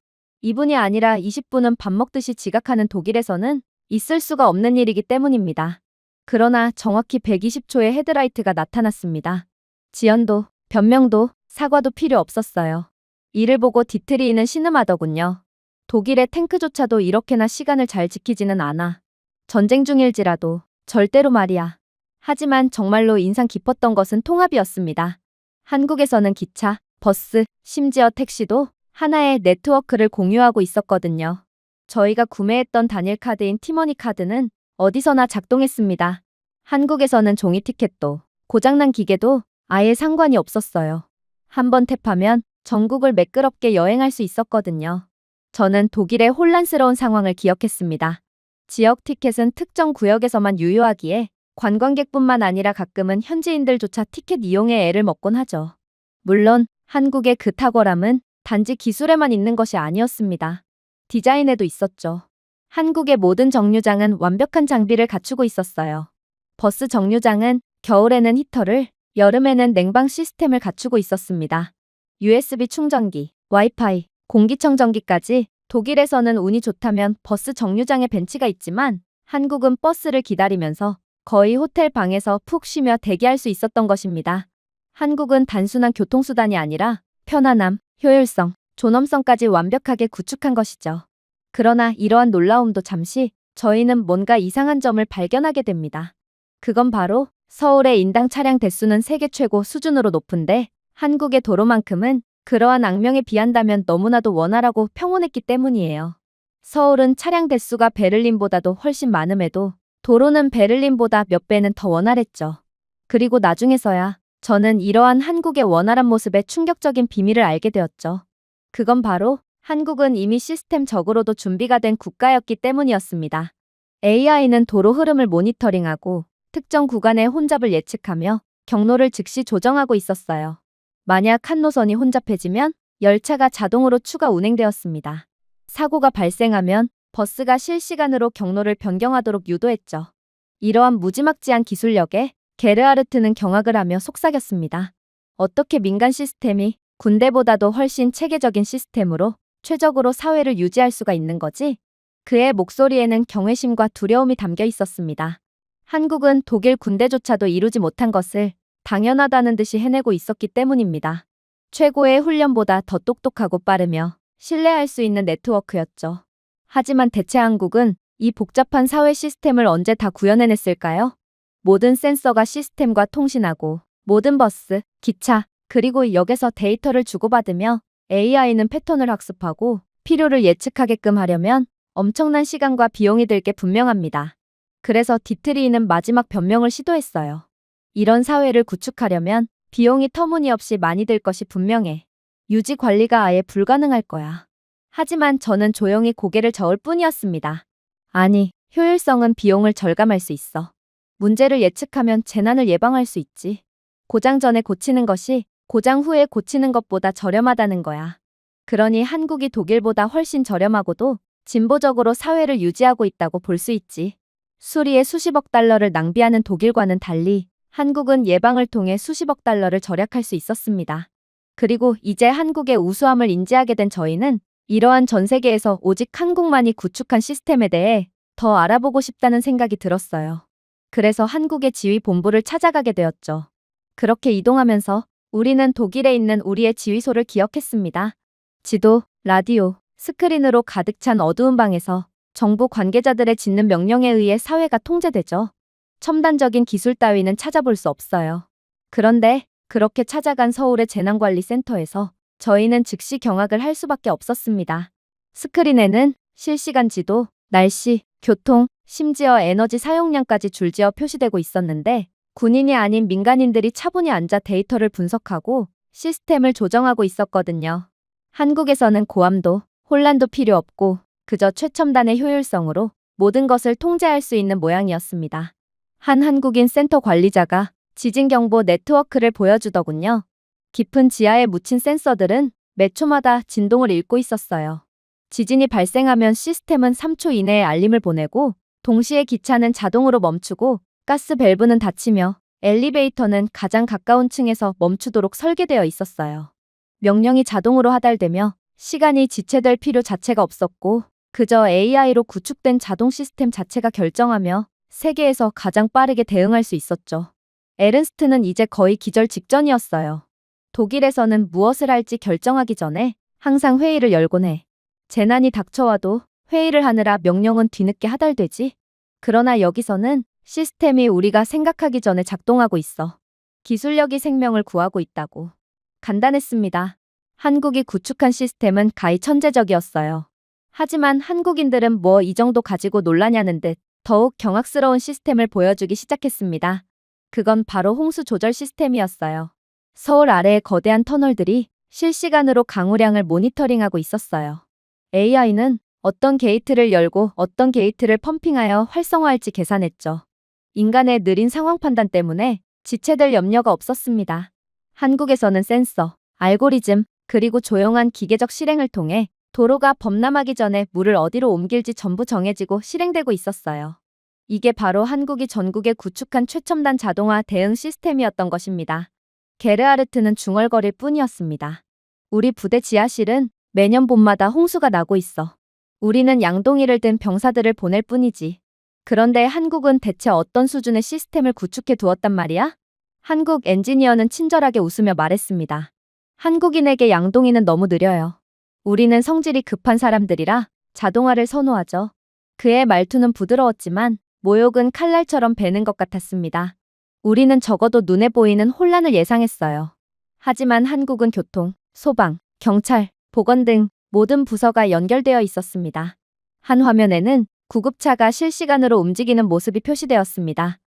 Speaker 1: 2분이 아니라 20분은 밥 먹듯이 지각하는 독일에서는 있을 수가 없는 일이기 때문입니다. 그러나 정확히 120초에 헤드라이트가 나타났습니다. 지연도, 변명도, 사과도 필요 없었어요. 이를 보고 디트리히는 신음하더군요. 독일의 탱크조차도 이렇게나 시간을 잘 지키지는 않아. 전쟁 중일지라도 절대로 말이야. 하지만 정말로 인상 깊었던 것은 통합이었습니다. 한국에서는 기차, 버스, 심지어 택시도 하나의 네트워크를 공유하고 있었거든요. 저희가 구매했던 단일 카드인 티머니 카드는 어디서나 작동했습니다. 한국에서는 종이 티켓도 고장난 기계도 아예 상관이 없었어요. 한번 탭하면 전국을 매끄럽게 여행할 수 있었거든요. 저는 독일의 혼란스러운 상황을 기억했습니다. 지역 티켓은 특정 구역에서만 유효하기에 관광객뿐만 아니라 가끔은 현지인들조차 티켓 이용에 애를 먹곤 하죠. 물론 한국의 그 탁월함은 단지 기술에만 있는 것이 아니었습니다. 디자인에도 있었죠. 한국의 모든 정류장은 완벽한 장비를 갖추고 있었어요. 버스 정류장은 겨울에는 히터를, 여름에는 냉방 시스템을 갖추고 있었습니다. USB 충전기, 와이파이, 공기청정기까지. 독일에서는 운이 좋다면 버스 정류장에 벤치가 있지만 한국은 버스를 기다리면서 거의 호텔 방에서 푹 쉬며 대기할 수 있었던 것입니다. 한국은 단순한 교통수단이 아니라 편안함, 효율성, 존엄성까지 완벽하게 구축한 것이죠. 그러나 이러한 놀라움도 잠시 저희는 뭔가 이상한 점을 발견하게 됩니다. 그건 바로 서울의 인당 차량 대수는 세계 최고 수준으로 높은데 한국의 도로만큼은 그러한 악명에 비한다면 너무나도 원활하고 평온했기 때문이에요. 서울은 차량 대수가 베를린보다도 훨씬 많음에도 도로는 베를린보다 몇 배는 더 원활했죠. 그리고 나중에서야 저는 이러한 한국의 원활한 모습의 충격적인 비밀을 알게 되었죠. 그건 바로 한국은 이미 시스템적으로도 준비가 된 국가였기 때문이었습니다. AI는 도로 흐름을 모니터링하고 특정 구간의 혼잡을 예측하며 경로를 즉시 조정하고 있었어요. 만약 한 노선이 혼잡해지면 열차가 자동으로 추가 운행되었습니다. 사고가 발생하면 버스가 실시간으로 경로를 변경하도록 유도했죠. 이러한 무지막지한 기술력에 게르하르트는 경악을 하며 속삭였습니다. 어떻게 민간 시스템이 군대보다도 훨씬 체계적인 시스템으로 최적으로 사회를 유지할 수가 있는 거지? 그의 목소리에는 경외심과 두려움이 담겨 있었습니다. 한국은 독일 군대조차도 이루지 못한 것을 당연하다는 듯이 해내고 있었기 때문입니다. 최고의 훈련보다 더 똑똑하고 빠르며 신뢰할 수 있는 네트워크였죠. 하지만 대체 한국은 이 복잡한 사회 시스템을 언제 다 구현해냈을까요? 모든 센서가 시스템과 통신하고 모든 버스, 기차, 그리고 역에서 데이터를 주고받으며 AI는 패턴을 학습하고 필요를 예측하게끔 하려면 엄청난 시간과 비용이 들 게 분명합니다. 그래서 디트리히는 마지막 변명을 시도했어요. 이런 사회를 구축하려면 비용이 터무니없이 많이 들 것이 분명해. 유지 관리가 아예 불가능할 거야. 하지만 저는 조용히 고개를 저을 뿐이었습니다. 아니, 효율성은 비용을 절감할 수 있어. 문제를 예측하면 재난을 예방할 수 있지. 고장 전에 고치는 것이 고장 후에 고치는 것보다 저렴하다는 거야. 그러니 한국이 독일보다 훨씬 저렴하고도 진보적으로 사회를 유지하고 있다고 볼 수 있지. 수리에 수십억 달러를 낭비하는 독일과는 달리 한국은 예방을 통해 수십억 달러를 절약할 수 있었습니다. 그리고 이제 한국의 우수함을 인지하게 된 저희는 이러한 전 세계에서 오직 한국만이 구축한 시스템에 대해 더 알아보고 싶다는 생각이 들었어요. 그래서 한국의 지휘본부를 찾아가게 되었죠. 그렇게 이동하면서 우리는 독일에 있는 우리의 지휘소를 기억했습니다. 지도, 라디오, 스크린으로 가득 찬 어두운 방에서 정부 관계자들의 짖는 명령에 의해 사회가 통제되죠. 첨단적인 기술 따위는 찾아볼 수 없어요. 그런데 그렇게 찾아간 서울의 재난관리센터에서 저희는 즉시 경악을 할 수밖에 없었습니다. 스크린에는 실시간 지도, 날씨, 교통, 심지어 에너지 사용량까지 줄지어 표시되고 있었는데 군인이 아닌 민간인들이 차분히 앉아 데이터를 분석하고 시스템을 조정하고 있었거든요. 한국에서는 고함도, 혼란도 필요 없고 그저 최첨단의 효율성으로 모든 것을 통제할 수 있는 모양이었습니다. 한 한국인 센터 관리자가 지진 경보 네트워크를 보여주더군요. 깊은 지하에 묻힌 센서들은 몇 초마다 진동을 읽고 있었어요. 지진이 발생하면 시스템은 3초 이내에 알림을 보내고 동시에 기차는 자동으로 멈추고 가스 밸브는 닫히며 엘리베이터는 가장 가까운 층에서 멈추도록 설계되어 있었어요. 명령이 자동으로 하달되며 시간이 지체될 필요 자체가 없었고 그저 AI로 구축된 자동 시스템 자체가 결정하며 세계에서 가장 빠르게 대응할 수 있었죠. 에른스트는 이제 거의 기절 직전이었어요. 독일에서는 무엇을 할지 결정하기 전에 항상 회의를 열곤 해. 재난이 닥쳐와도 회의를 하느라 명령은 뒤늦게 하달되지. 그러나 여기서는 시스템이 우리가 생각하기 전에 작동하고 있어. 기술력이 생명을 구하고 있다고. 간단했습니다. 한국이 구축한 시스템은 가히 천재적이었어요. 하지만 한국인들은 뭐 이 정도 가지고 놀라냐는 듯 더욱 경악스러운 시스템을 보여주기 시작했습니다. 그건 바로 홍수 조절 시스템이었어요. 서울 아래의 거대한 터널들이 실시간으로 강우량을 모니터링하고 있었어요. AI는 어떤 게이트를 열고 어떤 게이트를 펌핑하여 활성화할지 계산했죠. 인간의 느린 상황 판단 때문에 지체될 염려가 없었습니다. 한국에서는 센서, 알고리즘, 그리고 조용한 기계적 실행을 통해 도로가 범람하기 전에 물을 어디로 옮길지 전부 정해지고 실행되고 있었어요. 이게 바로 한국이 전국에 구축한 최첨단 자동화 대응 시스템이었던 것입니다. 게르하르트는 중얼거릴 뿐이었습니다. 우리 부대 지하실은 매년 봄마다 홍수가 나고 있어. 우리는 양동이를 든 병사들을 보낼 뿐이지. 그런데 한국은 대체 어떤 수준의 시스템을 구축해 두었단 말이야? 한국 엔지니어는 친절하게 웃으며 말했습니다. 한국인에게 양동이는 너무 느려요. 우리는 성질이 급한 사람들이라 자동화를 선호하죠. 그의 말투는 부드러웠지만 모욕은 칼날처럼 베는 것 같았습니다. 우리는 적어도 눈에 보이는 혼란을 예상했어요. 하지만 한국은 교통, 소방, 경찰, 보건 등 모든 부서가 연결되어 있었습니다. 한 화면에는 구급차가 실시간으로 움직이는 모습이 표시되었습니다.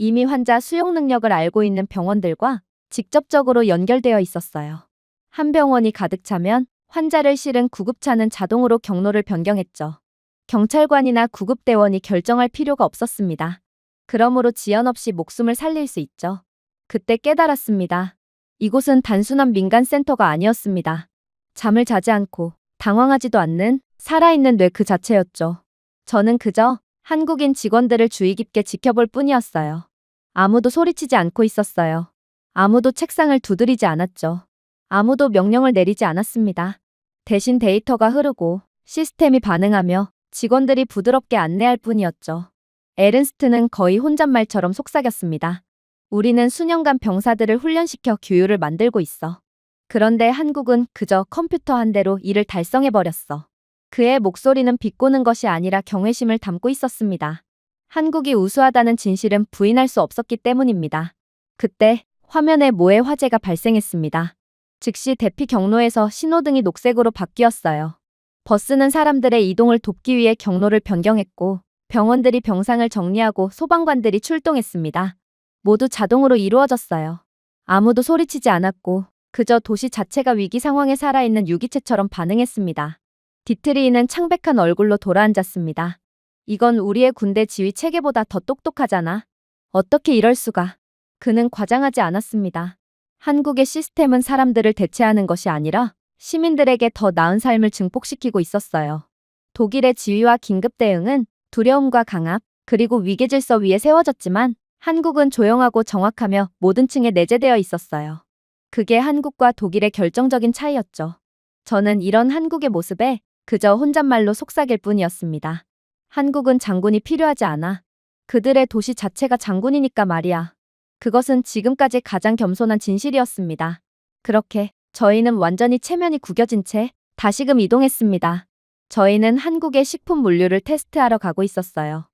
Speaker 1: 이미 환자 수용 능력을 알고 있는 병원들과 직접적으로 연결되어 있었어요. 한 병원이 가득 차면 환자를 실은 구급차는 자동으로 경로를 변경했죠. 경찰관이나 구급대원이 결정할 필요가 없었습니다. 그러므로 지연 없이 목숨을 살릴 수 있죠. 그때 깨달았습니다. 이곳은 단순한 민간센터가 아니었습니다. 잠을 자지 않고 당황하지도 않는 살아있는 뇌 그 자체였죠. 저는 그저 한국인 직원들을 주의 깊게 지켜볼 뿐이었어요. 아무도 소리치지 않고 있었어요. 아무도 책상을 두드리지 않았죠. 아무도 명령을 내리지 않았습니다. 대신 데이터가 흐르고 시스템이 반응하며 직원들이 부드럽게 안내할 뿐이었죠. 에른스트는 거의 혼잣말처럼 속삭였습니다. 우리는 수년간 병사들을 훈련시켜 규율을 만들고 있어. 그런데 한국은 그저 컴퓨터 한 대로 이를 달성해버렸어. 그의 목소리는 비꼬는 것이 아니라 경외심을 담고 있었습니다. 한국이 우수하다는 진실은 부인할 수 없었기 때문입니다. 그때 화면에 모의 화재가 발생했습니다. 즉시 대피 경로에서 신호등이 녹색으로 바뀌었어요. 버스는 사람들의 이동을 돕기 위해 경로를 변경했고 병원들이 병상을 정리하고 소방관들이 출동했습니다. 모두 자동으로 이루어졌어요. 아무도 소리치지 않았고 그저 도시 자체가 위기 상황에 살아있는 유기체처럼 반응했습니다. 디트리히는 창백한 얼굴로 돌아앉았습니다. 이건 우리의 군대 지휘 체계보다 더 똑똑하잖아. 어떻게 이럴 수가. 그는 과장하지 않았습니다. 한국의 시스템은 사람들을 대체하는 것이 아니라 시민들에게 더 나은 삶을 증폭시키고 있었어요. 독일의 지휘와 긴급 대응은 두려움과 강압, 그리고 위계질서 위에 세워졌지만 한국은 조용하고 정확하며 모든 층에 내재되어 있었어요. 그게 한국과 독일의 결정적인 차이였죠. 저는 이런 한국의 모습에 그저 혼잣말로 속삭일 뿐이었습니다. 한국은 장군이 필요하지 않아. 그들의 도시 자체가 장군이니까 말이야. 그것은 지금까지 가장 겸손한 진실이었습니다. 그렇게 저희는 완전히 체면이 구겨진 채 다시금 이동했습니다. 저희는 한국의 식품 물류를 테스트하러 가고 있었어요.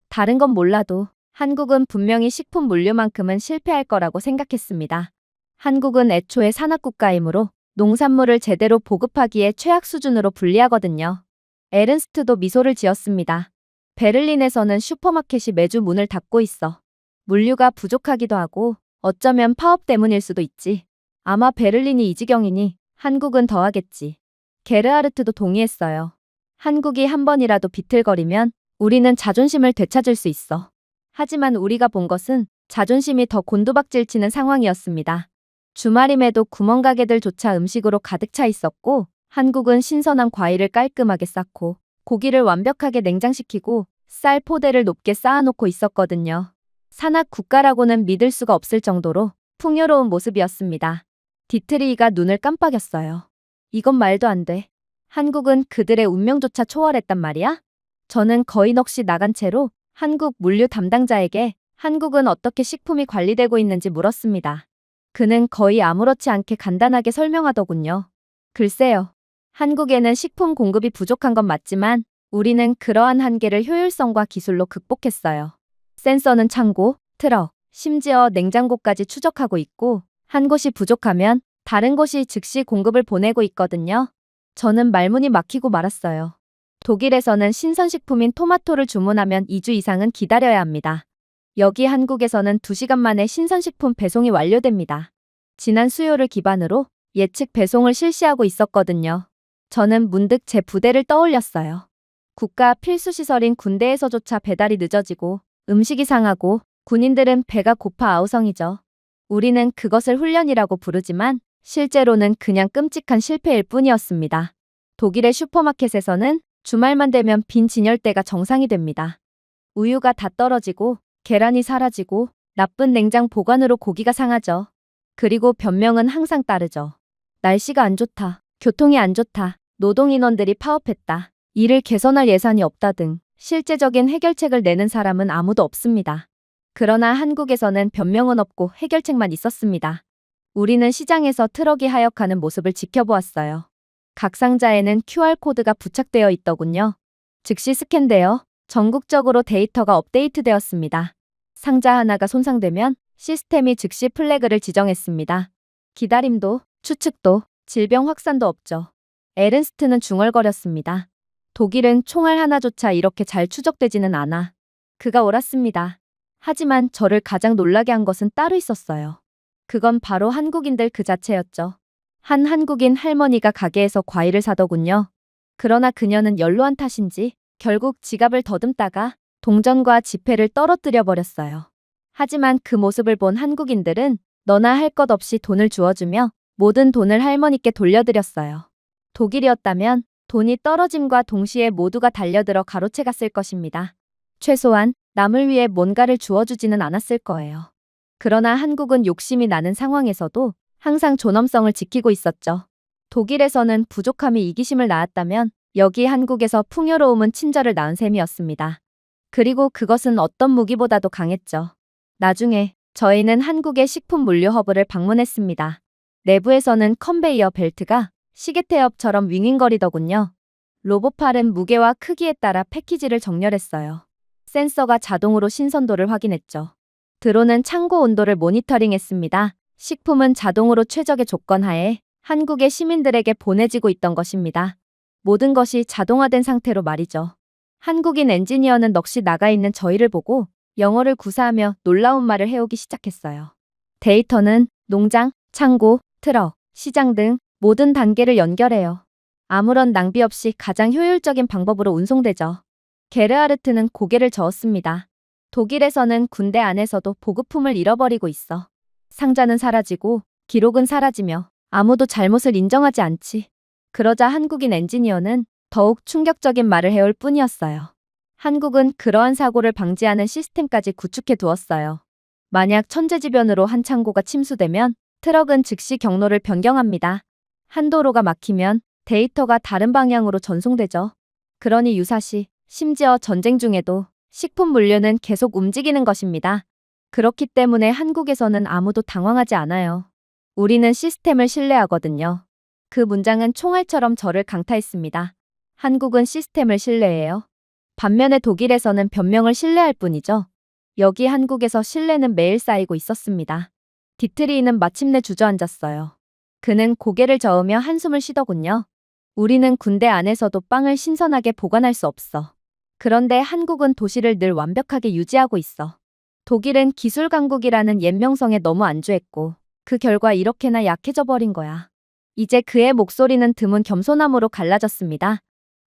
Speaker 1: 다른 건 몰라도 한국은 분명히 식품 물류만큼은 실패할 거라고 생각했습니다. 한국은 애초에 산업국가이므로 농산물을 제대로 보급하기에 최악 수준으로 불리하거든요. 에른스트도 미소를 지었습니다. 베를린에서는 슈퍼마켓이 매주 문을 닫고 있어. 물류가 부족하기도 하고 어쩌면 파업 때문일 수도 있지. 아마 베를린이 이 지경이니 한국은 더 하겠지. 게르하르트도 동의했어요. 한국이 한 번이라도 비틀거리면 우리는 자존심을 되찾을 수 있어. 하지만 우리가 본 것은 자존심이 더 곤두박질치는 상황이었습니다. 주말임에도 구멍가게들조차 음식으로 가득 차 있었고 한국은 신선한 과일을 깔끔하게 쌓고 고기를 완벽하게 냉장시키고 쌀 포대를 높게 쌓아놓고 있었거든요. 산악 국가라고는 믿을 수가 없을 정도로 풍요로운 모습이었습니다. 디트리히가 눈을 깜빡였어요. 이건 말도 안 돼. 한국은 그들의 운명조차 초월했단 말이야? 저는 거의 넋이 나간 채로 한국 물류 담당자에게 한국은 어떻게 식품이 관리되고 있는지 물었습니다. 그는 거의 아무렇지 않게 간단하게 설명하더군요. 글쎄요. 한국에는 식품 공급이 부족한 건 맞지만 우리는 그러한 한계를 효율성과 기술로 극복했어요. 센서는 창고, 트럭, 심지어 냉장고까지 추적하고 있고 한 곳이 부족하면 다른 곳이 즉시 공급을 보내고 있거든요. 저는 말문이 막히고 말았어요. 독일에서는 신선식품인 토마토를 주문하면 2주 이상은 기다려야 합니다. 여기 한국에서는 2시간 만에 신선식품 배송이 완료됩니다. 지난 수요를 기반으로 예측 배송을 실시하고 있었거든요. 저는 문득 제 부대를 떠올렸어요. 국가 필수시설인 군대에서조차 배달이 늦어지고 음식이 상하고 군인들은 배가 고파 아우성이죠. 우리는 그것을 훈련이라고 부르지만 실제로는 그냥 끔찍한 실패일 뿐이었습니다. 독일의 슈퍼마켓에서는 주말만 되면 빈 진열대가 정상이 됩니다. 우유가 다 떨어지고 계란이 사라지고 나쁜 냉장 보관으로 고기가 상하죠. 그리고 변명은 항상 따르죠. 날씨가 안 좋다. 교통이 안 좋다. 노동인원들이 파업했다. 일을 개선할 예산이 없다 등 실제적인 해결책을 내는 사람은 아무도 없습니다. 그러나 한국에서는 변명은 없고 해결책만 있었습니다. 우리는 시장에서 트럭이 하역하는 모습을 지켜보았어요. 각 상자에는 QR코드가 부착되어 있더군요. 즉시 스캔되어 전국적으로 데이터가 업데이트되었습니다. 상자 하나가 손상되면 시스템이 즉시 플래그를 지정했습니다. 기다림도, 추측도, 질병 확산도 없죠. 에른스트는 중얼거렸습니다. 독일은 총알 하나조차 이렇게 잘 추적되지는 않아. 그가 옳았습니다. 하지만 저를 가장 놀라게 한 것은 따로 있었어요. 그건 바로 한국인들 그 자체였죠. 한 한국인 할머니가 가게에서 과일을 사더군요. 그러나 그녀는 연로한 탓인지 결국 지갑을 더듬다가 동전과 지폐를 떨어뜨려 버렸어요. 하지만 그 모습을 본 한국인들은 너나 할 것 없이 돈을 주어주며 모든 돈을 할머니께 돌려드렸어요. 독일이었다면 돈이 떨어짐과 동시에 모두가 달려들어 가로채 갔을 것입니다. 최소한 남을 위해 뭔가를 주어주지는 않았을 거예요. 그러나 한국은 욕심이 나는 상황에서도 항상 존엄성을 지키고 있었죠. 독일에서는 부족함이 이기심을 낳았다면 여기 한국에서 풍요로움은 친절을 낳은 셈이었습니다. 그리고 그것은 어떤 무기보다도 강했죠. 나중에 저희는 한국의 식품 물류 허브를 방문했습니다. 내부에서는 컨베이어 벨트가 시계 태엽처럼 윙윙거리더군요. 로봇팔은 무게와 크기에 따라 패키지를 정렬했어요. 센서가 자동으로 신선도를 확인했죠. 드론은 창고 온도를 모니터링했습니다. 식품은 자동으로 최적의 조건 하에 한국의 시민들에게 보내지고 있던 것입니다. 모든 것이 자동화된 상태로 말이죠. 한국인 엔지니어는 넋이 나가 있는 저희를 보고 영어를 구사하며 놀라운 말을 해오기 시작했어요. 데이터는 농장, 창고, 트럭, 시장 등 모든 단계를 연결해요. 아무런 낭비 없이 가장 효율적인 방법으로 운송되죠. 게르하르트는 고개를 저었습니다. 독일에서는 군대 안에서도 보급품을 잃어버리고 있어. 상자는 사라지고 기록은 사라지며 아무도 잘못을 인정하지 않지. 그러자 한국인 엔지니어는 더욱 충격적인 말을 해올 뿐이었어요. 한국은 그러한 사고를 방지하는 시스템까지 구축해 두었어요. 만약 천재지변으로 한 창고가 침수되면 트럭은 즉시 경로를 변경합니다. 한 도로가 막히면 데이터가 다른 방향으로 전송되죠. 그러니 유사시, 심지어 전쟁 중에도 식품 물류는 계속 움직이는 것입니다. 그렇기 때문에 한국에서는 아무도 당황하지 않아요. 우리는 시스템을 신뢰하거든요. 그 문장은 총알처럼 저를 강타했습니다. 한국은 시스템을 신뢰해요. 반면에 독일에서는 변명을 신뢰할 뿐이죠. 여기 한국에서 신뢰는 매일 쌓이고 있었습니다. 디트리히는 마침내 주저앉았어요. 그는 고개를 저으며 한숨을 쉬더군요. 우리는 군대 안에서도 빵을 신선하게 보관할 수 없어. 그런데 한국은 도시를 늘 완벽하게 유지하고 있어. 독일은 기술 강국이라는 옛명성에 너무 안주했고 그 결과 이렇게나 약해져 버린 거야. 이제 그의 목소리는 드문 겸손함으로 갈라졌습니다.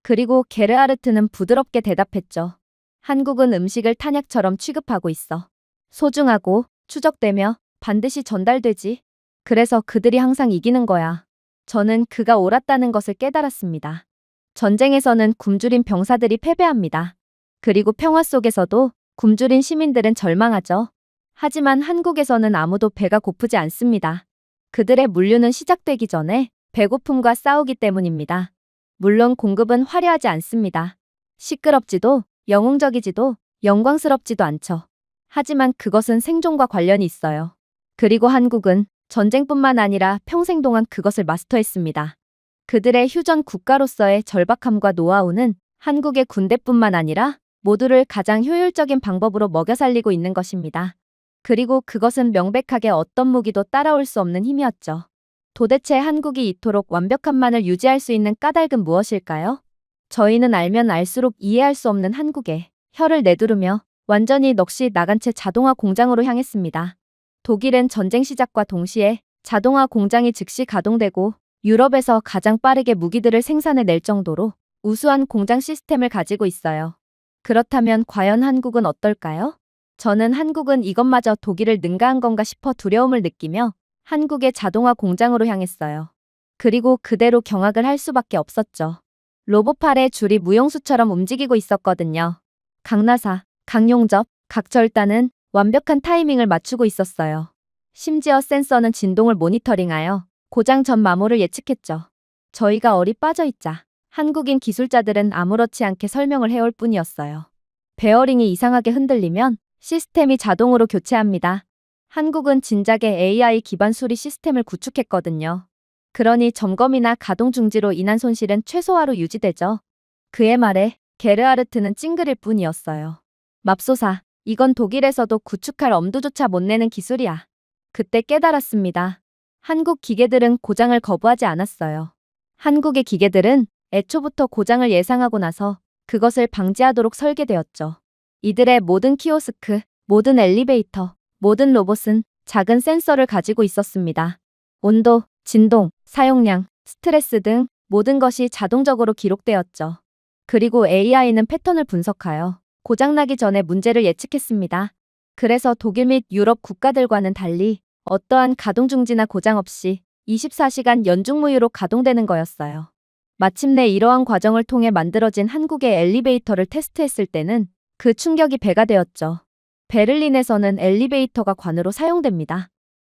Speaker 1: 그리고 게르하르트는 부드럽게 대답했죠. 한국은 음식을 탄약처럼 취급하고 있어. 소중하고 추적되며 반드시 전달되지. 그래서 그들이 항상 이기는 거야. 저는 그가 옳았다는 것을 깨달았습니다. 전쟁에서는 굶주린 병사들이 패배합니다. 그리고 평화 속에서도 굶주린 시민들은 절망하죠. 하지만 한국에서는 아무도 배가 고프지 않습니다. 그들의 물류는 시작되기 전에 배고픔과 싸우기 때문입니다. 물론 공급은 화려하지 않습니다. 시끄럽지도 영웅적이지도 영광스럽지도 않죠. 하지만 그것은 생존과 관련이 있어요. 그리고 한국은 전쟁뿐만 아니라 평생 동안 그것을 마스터했습니다. 그들의 휴전 국가로서의 절박함과 노하우는 한국의 군대뿐만 아니라 모두를 가장 효율적인 방법으로 먹여 살리고 있는 것입니다. 그리고 그것은 명백하게 어떤 무기도 따라올 수 없는 힘이었죠. 도대체 한국이 이토록 완벽함만을 유지할 수 있는 까닭은 무엇일까요? 저희는 알면 알수록 이해할 수 없는 한국에 혀를 내두르며 완전히 넋이 나간 채 자동화 공장으로 향했습니다. 독일은 전쟁 시작과 동시에 자동화 공장이 즉시 가동되고 유럽에서 가장 빠르게 무기들을 생산해낼 정도로 우수한 공장 시스템을 가지고 있어요. 그렇다면 과연 한국은 어떨까요? 저는 한국은 이것마저 독일을 능가한 건가 싶어 두려움을 느끼며 한국의 자동화 공장으로 향했어요. 그리고 그대로 경악을 할 수밖에 없었죠. 로봇팔의 줄이 무용수처럼 움직이고 있었거든요. 강나사, 강용접, 각절단은 완벽한 타이밍을 맞추고 있었어요. 심지어 센서는 진동을 모니터링하여 고장 전 마모를 예측했죠. 저희가 얼이 빠져있자 한국인 기술자들은 아무렇지 않게 설명을 해올 뿐이었어요. 베어링이 이상하게 흔들리면 시스템이 자동으로 교체합니다. 한국은 진작에 AI 기반 수리 시스템을 구축했거든요. 그러니 점검이나 가동 중지로 인한 손실은 최소화로 유지되죠. 그의 말에 게르하르트는 찡그릴 뿐이었어요. 맙소사, 이건 독일에서도 구축할 엄두조차 못 내는 기술이야. 그때 깨달았습니다. 한국 기계들은 고장을 거부하지 않았어요. 한국의 기계들은 애초부터 고장을 예상하고 나서 그것을 방지하도록 설계되었죠. 이들의 모든 키오스크, 모든 엘리베이터, 모든 로봇은 작은 센서를 가지고 있었습니다. 온도, 진동, 사용량, 스트레스 등 모든 것이 자동적으로 기록되었죠. 그리고 AI는 패턴을 분석하여 고장나기 전에 문제를 예측했습니다. 그래서 독일 및 유럽 국가들과는 달리 어떠한 가동 중지나 고장 없이 24시간 연중무휴로 가동되는 거였어요. 마침내 이러한 과정을 통해 만들어진 한국의 엘리베이터를 테스트했을 때는 그 충격이 배가 되었죠. 베를린에서는 엘리베이터가 관으로 사용됩니다.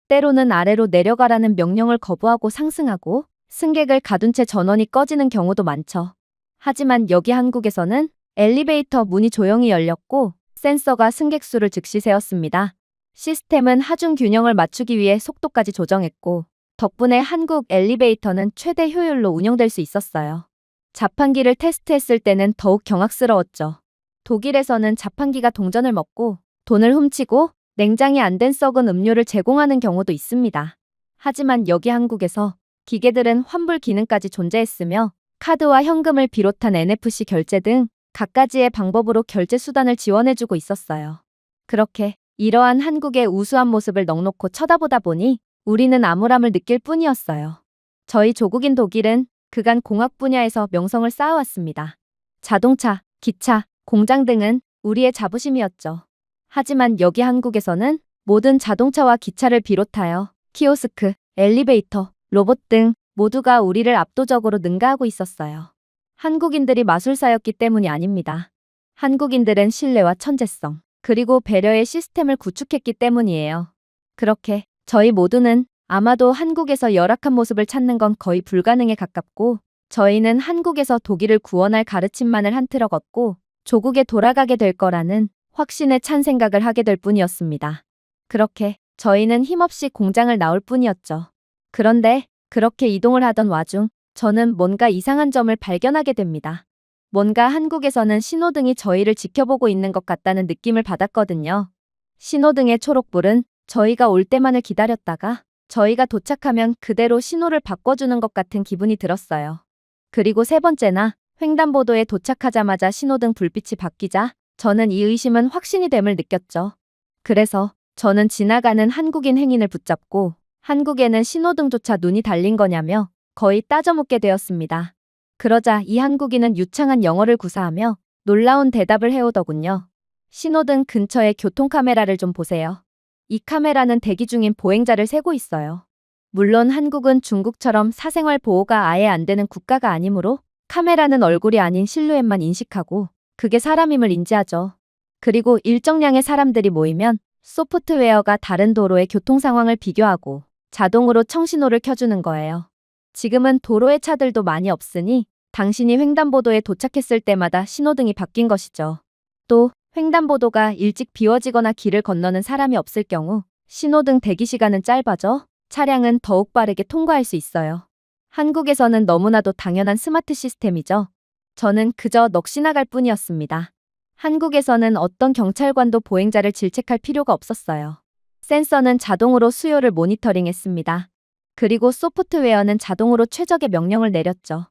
Speaker 1: 때로는 아래로 내려가라는 명령을 거부하고 상승하고 승객을 가둔 채 전원이 꺼지는 경우도 많죠. 하지만 여기 한국에서는 엘리베이터 문이 조용히 열렸고 센서가 승객 수를 즉시 세었습니다. 시스템은 하중 균형을 맞추기 위해 속도까지 조정했고 덕분에 한국 엘리베이터는 최대 효율로 운영될 수 있었어요. 자판기를 테스트했을 때는 더욱 경악스러웠죠. 독일에서는 자판기가 동전을 먹고 돈을 훔치고 냉장이 안 된 썩은 음료를 제공하는 경우도 있습니다. 하지만 여기 한국에서 기계들은 환불 기능까지 존재했으며 카드와 현금을 비롯한 NFC 결제 등 갖가지의 방법으로 결제 수단을 지원해주고 있었어요. 그렇게 이러한 한국의 우수한 모습을 넋놓고 쳐다보다 보니 우리는 암울함을 느낄 뿐이었어요. 저희 조국인 독일은 그간 공학 분야에서 명성을 쌓아왔습니다. 자동차, 기차, 공장 등은 우리의 자부심이었죠. 하지만 여기 한국에서는 모든 자동차와 기차를 비롯하여 키오스크, 엘리베이터, 로봇 등 모두가 우리를 압도적으로 능가하고 있었어요. 한국인들이 마술사였기 때문이 아닙니다. 한국인들은 신뢰와 천재성, 그리고 배려의 시스템을 구축했기 때문이에요. 그렇게 저희 모두는 아마도 한국에서 열악한 모습을 찾는 건 거의 불가능에 가깝고 저희는 한국에서 독일을 구원할 가르침만을 한 트럭 얻고 조국에 돌아가게 될 거라는 확신에 찬 생각을 하게 될 뿐이었습니다. 그렇게 저희는 힘없이 공장을 나올 뿐이었죠. 그런데 그렇게 이동을 하던 와중 저는 뭔가 이상한 점을 발견하게 됩니다. 뭔가 한국에서는 신호등이 저희를 지켜보고 있는 것 같다는 느낌을 받았거든요. 신호등의 초록불은 저희가 올 때만을 기다렸다가 저희가 도착하면 그대로 신호를 바꿔주는 것 같은 기분이 들었어요. 그리고 세 번째나 횡단보도에 도착하자마자 신호등 불빛이 바뀌자 저는 이 의심은 확신이 됨을 느꼈죠. 그래서 저는 지나가는 한국인 행인을 붙잡고 한국에는 신호등조차 눈이 달린 거냐며 거의 따져묻게 되었습니다. 그러자 이 한국인은 유창한 영어를 구사하며 놀라운 대답을 해오더군요. 신호등 근처의 교통카메라를 좀 보세요. 이 카메라는 대기 중인 보행자를 세고 있어요. 물론 한국은 중국처럼 사생활 보호가 아예 안 되는 국가가 아니므로 카메라는 얼굴이 아닌 실루엣만 인식하고 그게 사람임을 인지하죠. 그리고 일정량의 사람들이 모이면 소프트웨어가 다른 도로의 교통 상황을 비교하고 자동으로 청신호를 켜주는 거예요. 지금은 도로에 차들도 많이 없으니 당신이 횡단보도에 도착했을 때마다 신호등이 바뀐 것이죠. 또 횡단보도가 일찍 비워지거나 길을 건너는 사람이 없을 경우 신호등 대기 시간은 짧아져 차량은 더욱 빠르게 통과할 수 있어요. 한국에서는 너무나도 당연한 스마트 시스템이죠. 저는 그저 넋이 나갈 뿐이었습니다. 한국에서는 어떤 경찰관도 보행자를 질책할 필요가 없었어요. 센서는 자동으로 수요를 모니터링했습니다. 그리고 소프트웨어는 자동으로 최적의 명령을 내렸죠.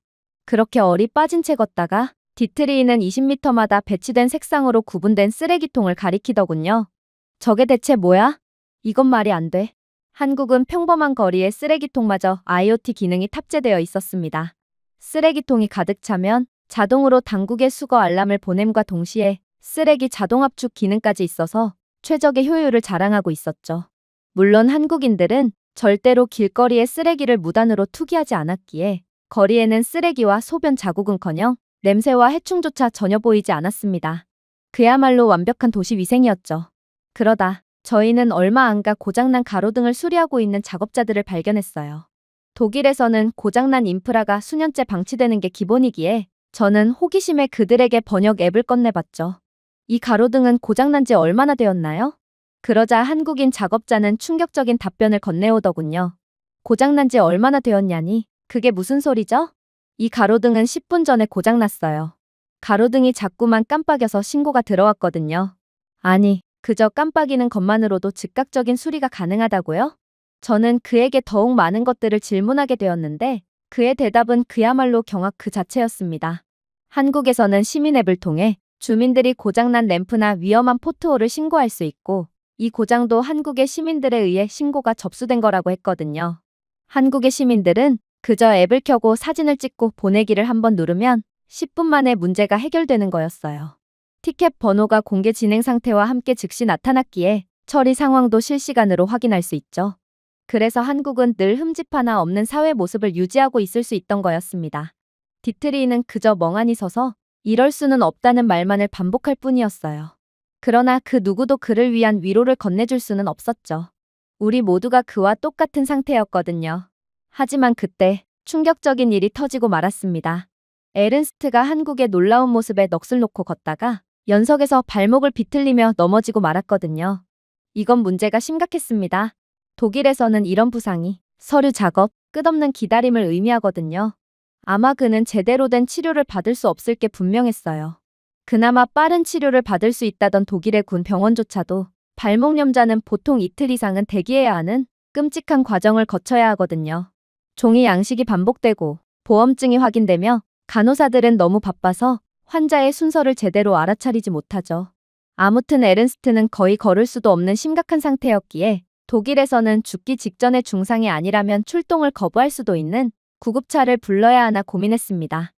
Speaker 1: 그렇게 얼이 빠진 채 걷다가 디트리이는 20m마다 배치된 색상으로 구분된 쓰레기통을 가리키더군요. 저게 대체 뭐야? 이건 말이 안 돼. 한국은 평범한 거리에 쓰레기통마저 IoT 기능이 탑재되어 있었습니다. 쓰레기통이 가득 차면 자동으로 당국의 수거 알람을 보냄과 동시에 쓰레기 자동 압축 기능까지 있어서 최적의 효율을 자랑하고 있었죠. 물론 한국인들은 절대로 길거리에 쓰레기를 무단으로 투기하지 않았기에 거리에는 쓰레기와 소변 자국은커녕 냄새와 해충조차 전혀 보이지 않았습니다. 그야말로 완벽한 도시 위생이었죠. 그러다 저희는 얼마 안 가 고장난 가로등을 수리하고 있는 작업자들을 발견했어요. 독일에서는 고장난 인프라가 수년째 방치되는 게 기본이기에 저는 호기심에 그들에게 번역 앱을 건네봤죠. 이 가로등은 고장난 지 얼마나 되었나요? 그러자 한국인 작업자는 충격적인 답변을 건네오더군요. 고장난 지 얼마나 되었냐니? 그게 무슨 소리죠? 이 가로등은 10분 전에 고장났어요. 가로등이 자꾸만 깜빡여서 신고가 들어왔거든요. 아니, 그저 깜빡이는 것만으로도 즉각적인 수리가 가능하다고요? 저는 그에게 더욱 많은 것들을 질문하게 되었는데 그의 대답은 그야말로 경악 그 자체였습니다. 한국에서는 시민 앱을 통해 주민들이 고장난 램프나 위험한 포트홀을 신고할 수 있고 이 고장도 한국의 시민들에 의해 신고가 접수된 거라고 했거든요. 한국의 시민들은 그저 앱을 켜고 사진을 찍고 보내기를 한번 누르면 10분 만에 문제가 해결되는 거였어요. 티켓 번호가 공개 진행 상태와 함께 즉시 나타났기에 처리 상황도 실시간으로 확인할 수 있죠. 그래서 한국은 늘 흠집 하나 없는 사회 모습을 유지하고 있을 수 있던 거였습니다. 디트리이는 그저 멍하니 서서 이럴 수는 없다는 말만을 반복할 뿐이었어요. 그러나 그 누구도 그를 위한 위로를 건네줄 수는 없었죠. 우리 모두가 그와 똑같은 상태였거든요. 하지만 그때 충격적인 일이 터지고 말았습니다. 에른스트가 한국의 놀라운 모습에 넋을 놓고 걷다가 연석에서 발목을 비틀리며 넘어지고 말았거든요. 이건 문제가 심각했습니다. 독일에서는 이런 부상이 서류 작업, 끝없는 기다림을 의미하거든요. 아마 그는 제대로 된 치료를 받을 수 없을 게 분명했어요. 그나마 빠른 치료를 받을 수 있다던 독일의 군 병원조차도 발목 염자는 보통 이틀 이상은 대기해야 하는 끔찍한 과정을 거쳐야 하거든요. 종이 양식이 반복되고 보험증이 확인되며 간호사들은 너무 바빠서 환자의 순서를 제대로 알아차리지 못하죠. 아무튼 에른스트는 거의 걸을 수도 없는 심각한 상태였기에 독일에서는 죽기 직전의 중상이 아니라면 출동을 거부할 수도 있는 구급차를 불러야 하나 고민했습니다.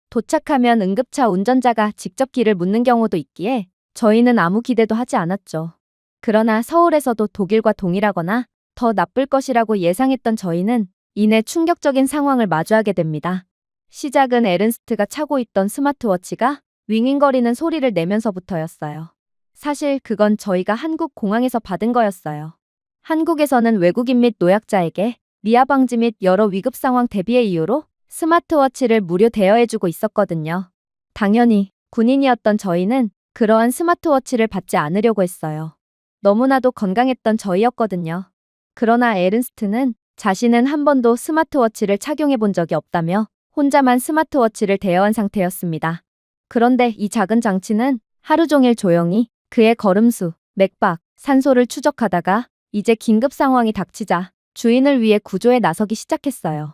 Speaker 1: 도착하면 응급차 운전자가 직접 길을 묻는 경우도 있기에 저희는 아무 기대도 하지 않았죠. 그러나 서울에서도 독일과 동일하거나 더 나쁠 것이라고 예상했던 저희는 이내 충격적인 상황을 마주하게 됩니다. 시작은 에른스트가 차고 있던 스마트워치가 윙윙거리는 소리를 내면서부터였어요. 사실 그건 저희가 한국 공항에서 받은 거였어요. 한국에서는 외국인 및 노약자에게 리아 방지 및 여러 위급 상황 대비의 이유로 스마트워치를 무료 대여해주고 있었거든요. 당연히 군인이었던 저희는 그러한 스마트워치를 받지 않으려고 했어요. 너무나도 건강했던 저희였거든요. 그러나 에른스트는 자신은 한 번도 스마트워치를 착용해 본 적이 없다며 혼자만 스마트워치를 대여한 상태였습니다. 그런데 이 작은 장치는 하루 종일 조용히 그의 걸음수, 맥박, 산소를 추적하다가 이제 긴급 상황이 닥치자 주인을 위해 구조에 나서기 시작했어요.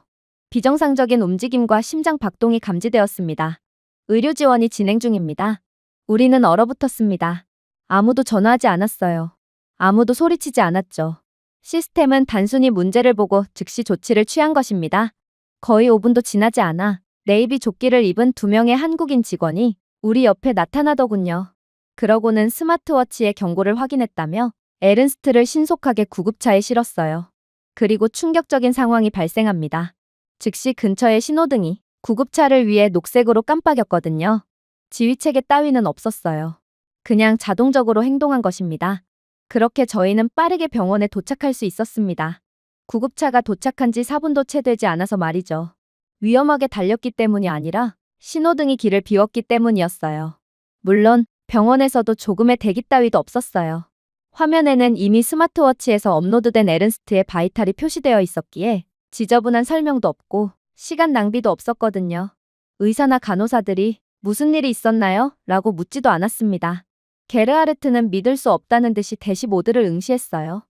Speaker 1: 비정상적인 움직임과 심장 박동이 감지되었습니다. 의료 지원이 진행 중입니다. 우리는 얼어붙었습니다. 아무도 전화하지 않았어요. 아무도 소리치지 않았죠. 시스템은 단순히 문제를 보고 즉시 조치를 취한 것입니다. 거의 5분도 지나지 않아 네이비 조끼를 입은 2명의 한국인 직원이 우리 옆에 나타나더군요. 그러고는 스마트워치의 경고를 확인했다며 에른스트를 신속하게 구급차에 실었어요. 그리고 충격적인 상황이 발생합니다. 즉시 근처의 신호등이 구급차를 위해 녹색으로 깜빡였거든요. 지휘체계 따위는 없었어요. 그냥 자동적으로 행동한 것입니다. 그렇게 저희는 빠르게 병원에 도착할 수 있었습니다. 구급차가 도착한 지 4분도 채 되지 않아서 말이죠. 위험하게 달렸기 때문이 아니라 신호등이 길을 비웠기 때문이었어요. 물론 병원에서도 조금의 대기 따위도 없었어요. 화면에는 이미 스마트워치에서 업로드된 에른스트의 바이탈이 표시되어 있었기에 지저분한 설명도 없고 시간 낭비도 없었거든요. 의사나 간호사들이 무슨 일이 있었나요? 라고 묻지도 않았습니다. 게르하르트는 믿을 수 없다는 듯이 대시 모드를 응시했어요.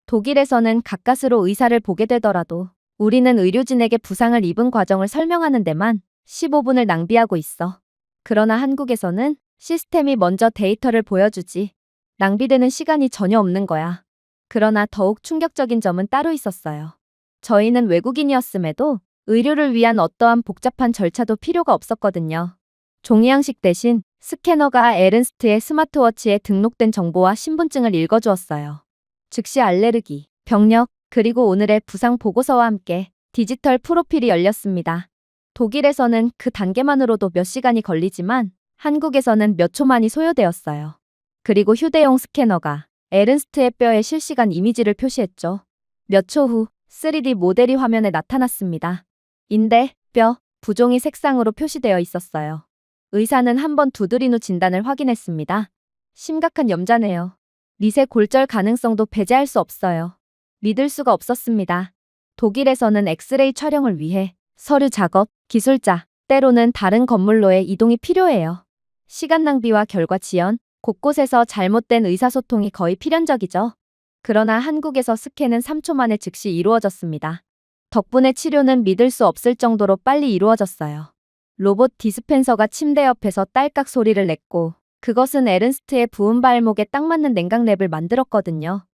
Speaker 1: 독일에서는 가까스로 의사를 보게 되더라도 우리는 의료진에게 부상을 입은 과정을 설명하는 데만 15분을 낭비하고 있어. 그러나 한국에서는 시스템이 먼저 데이터를 보여주지. 낭비되는 시간이 전혀 없는 거야. 그러나 더욱 충격적인 점은 따로 있었어요. 저희는 외국인이었음에도 의료를 위한 어떠한 복잡한 절차도 필요가 없었거든요. 종이 양식 대신 스캐너가 에른스트의 스마트워치에 등록된 정보와 신분증을 읽어주었어요. 즉시 알레르기, 병력, 그리고 오늘의 부상 보고서와 함께 디지털 프로필이 열렸습니다. 독일에서는 그 단계만으로도 몇 시간이 걸리지만 한국에서는 몇 초만이 소요되었어요. 그리고 휴대용 스캐너가 에른스트의 뼈에 실시간 이미지를 표시했죠. 몇 초 후 3D 모델이 화면에 나타났습니다. 인대, 뼈, 부종이 색상으로 표시되어 있었어요. 의사는 한번 두드린 후 진단을 확인했습니다. 심각한 염자네요. 리세 골절 가능성도 배제할 수 없어요. 믿을 수가 없었습니다. 독일에서는 엑스레이 촬영을 위해 서류 작업, 기술자, 때로는 다른 건물로의 이동이 필요해요. 시간 낭비와 결과 지연, 곳곳에서 잘못된 의사소통이 거의 필연적이죠. 그러나 한국에서 스캔은 3초 만에 즉시 이루어졌습니다. 덕분에 치료는 믿을 수 없을 정도로 빨리 이루어졌어요. 로봇 디스펜서가 침대 옆에서 딸깍 소리를 냈고 그것은 에른스트의 부은 발목에 딱 맞는 냉각랩을 만들었거든요.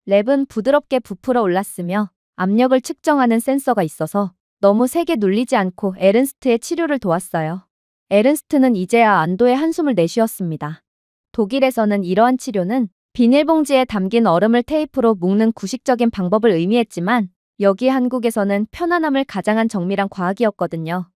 Speaker 1: 랩은 부드럽게 부풀어 올랐으며 압력을 측정하는 센서가 있어서 너무 세게 눌리지 않고 에른스트의 치료를 도왔어요. 에른스트는 이제야 안도의 한숨을 내쉬었습니다. 독일에서는 이러한 치료는 비닐봉지에 담긴 얼음을 테이프로 묶는 구식적인 방법을 의미했지만 여기 한국에서는 편안함을 가장한 정밀한 과학이었거든요.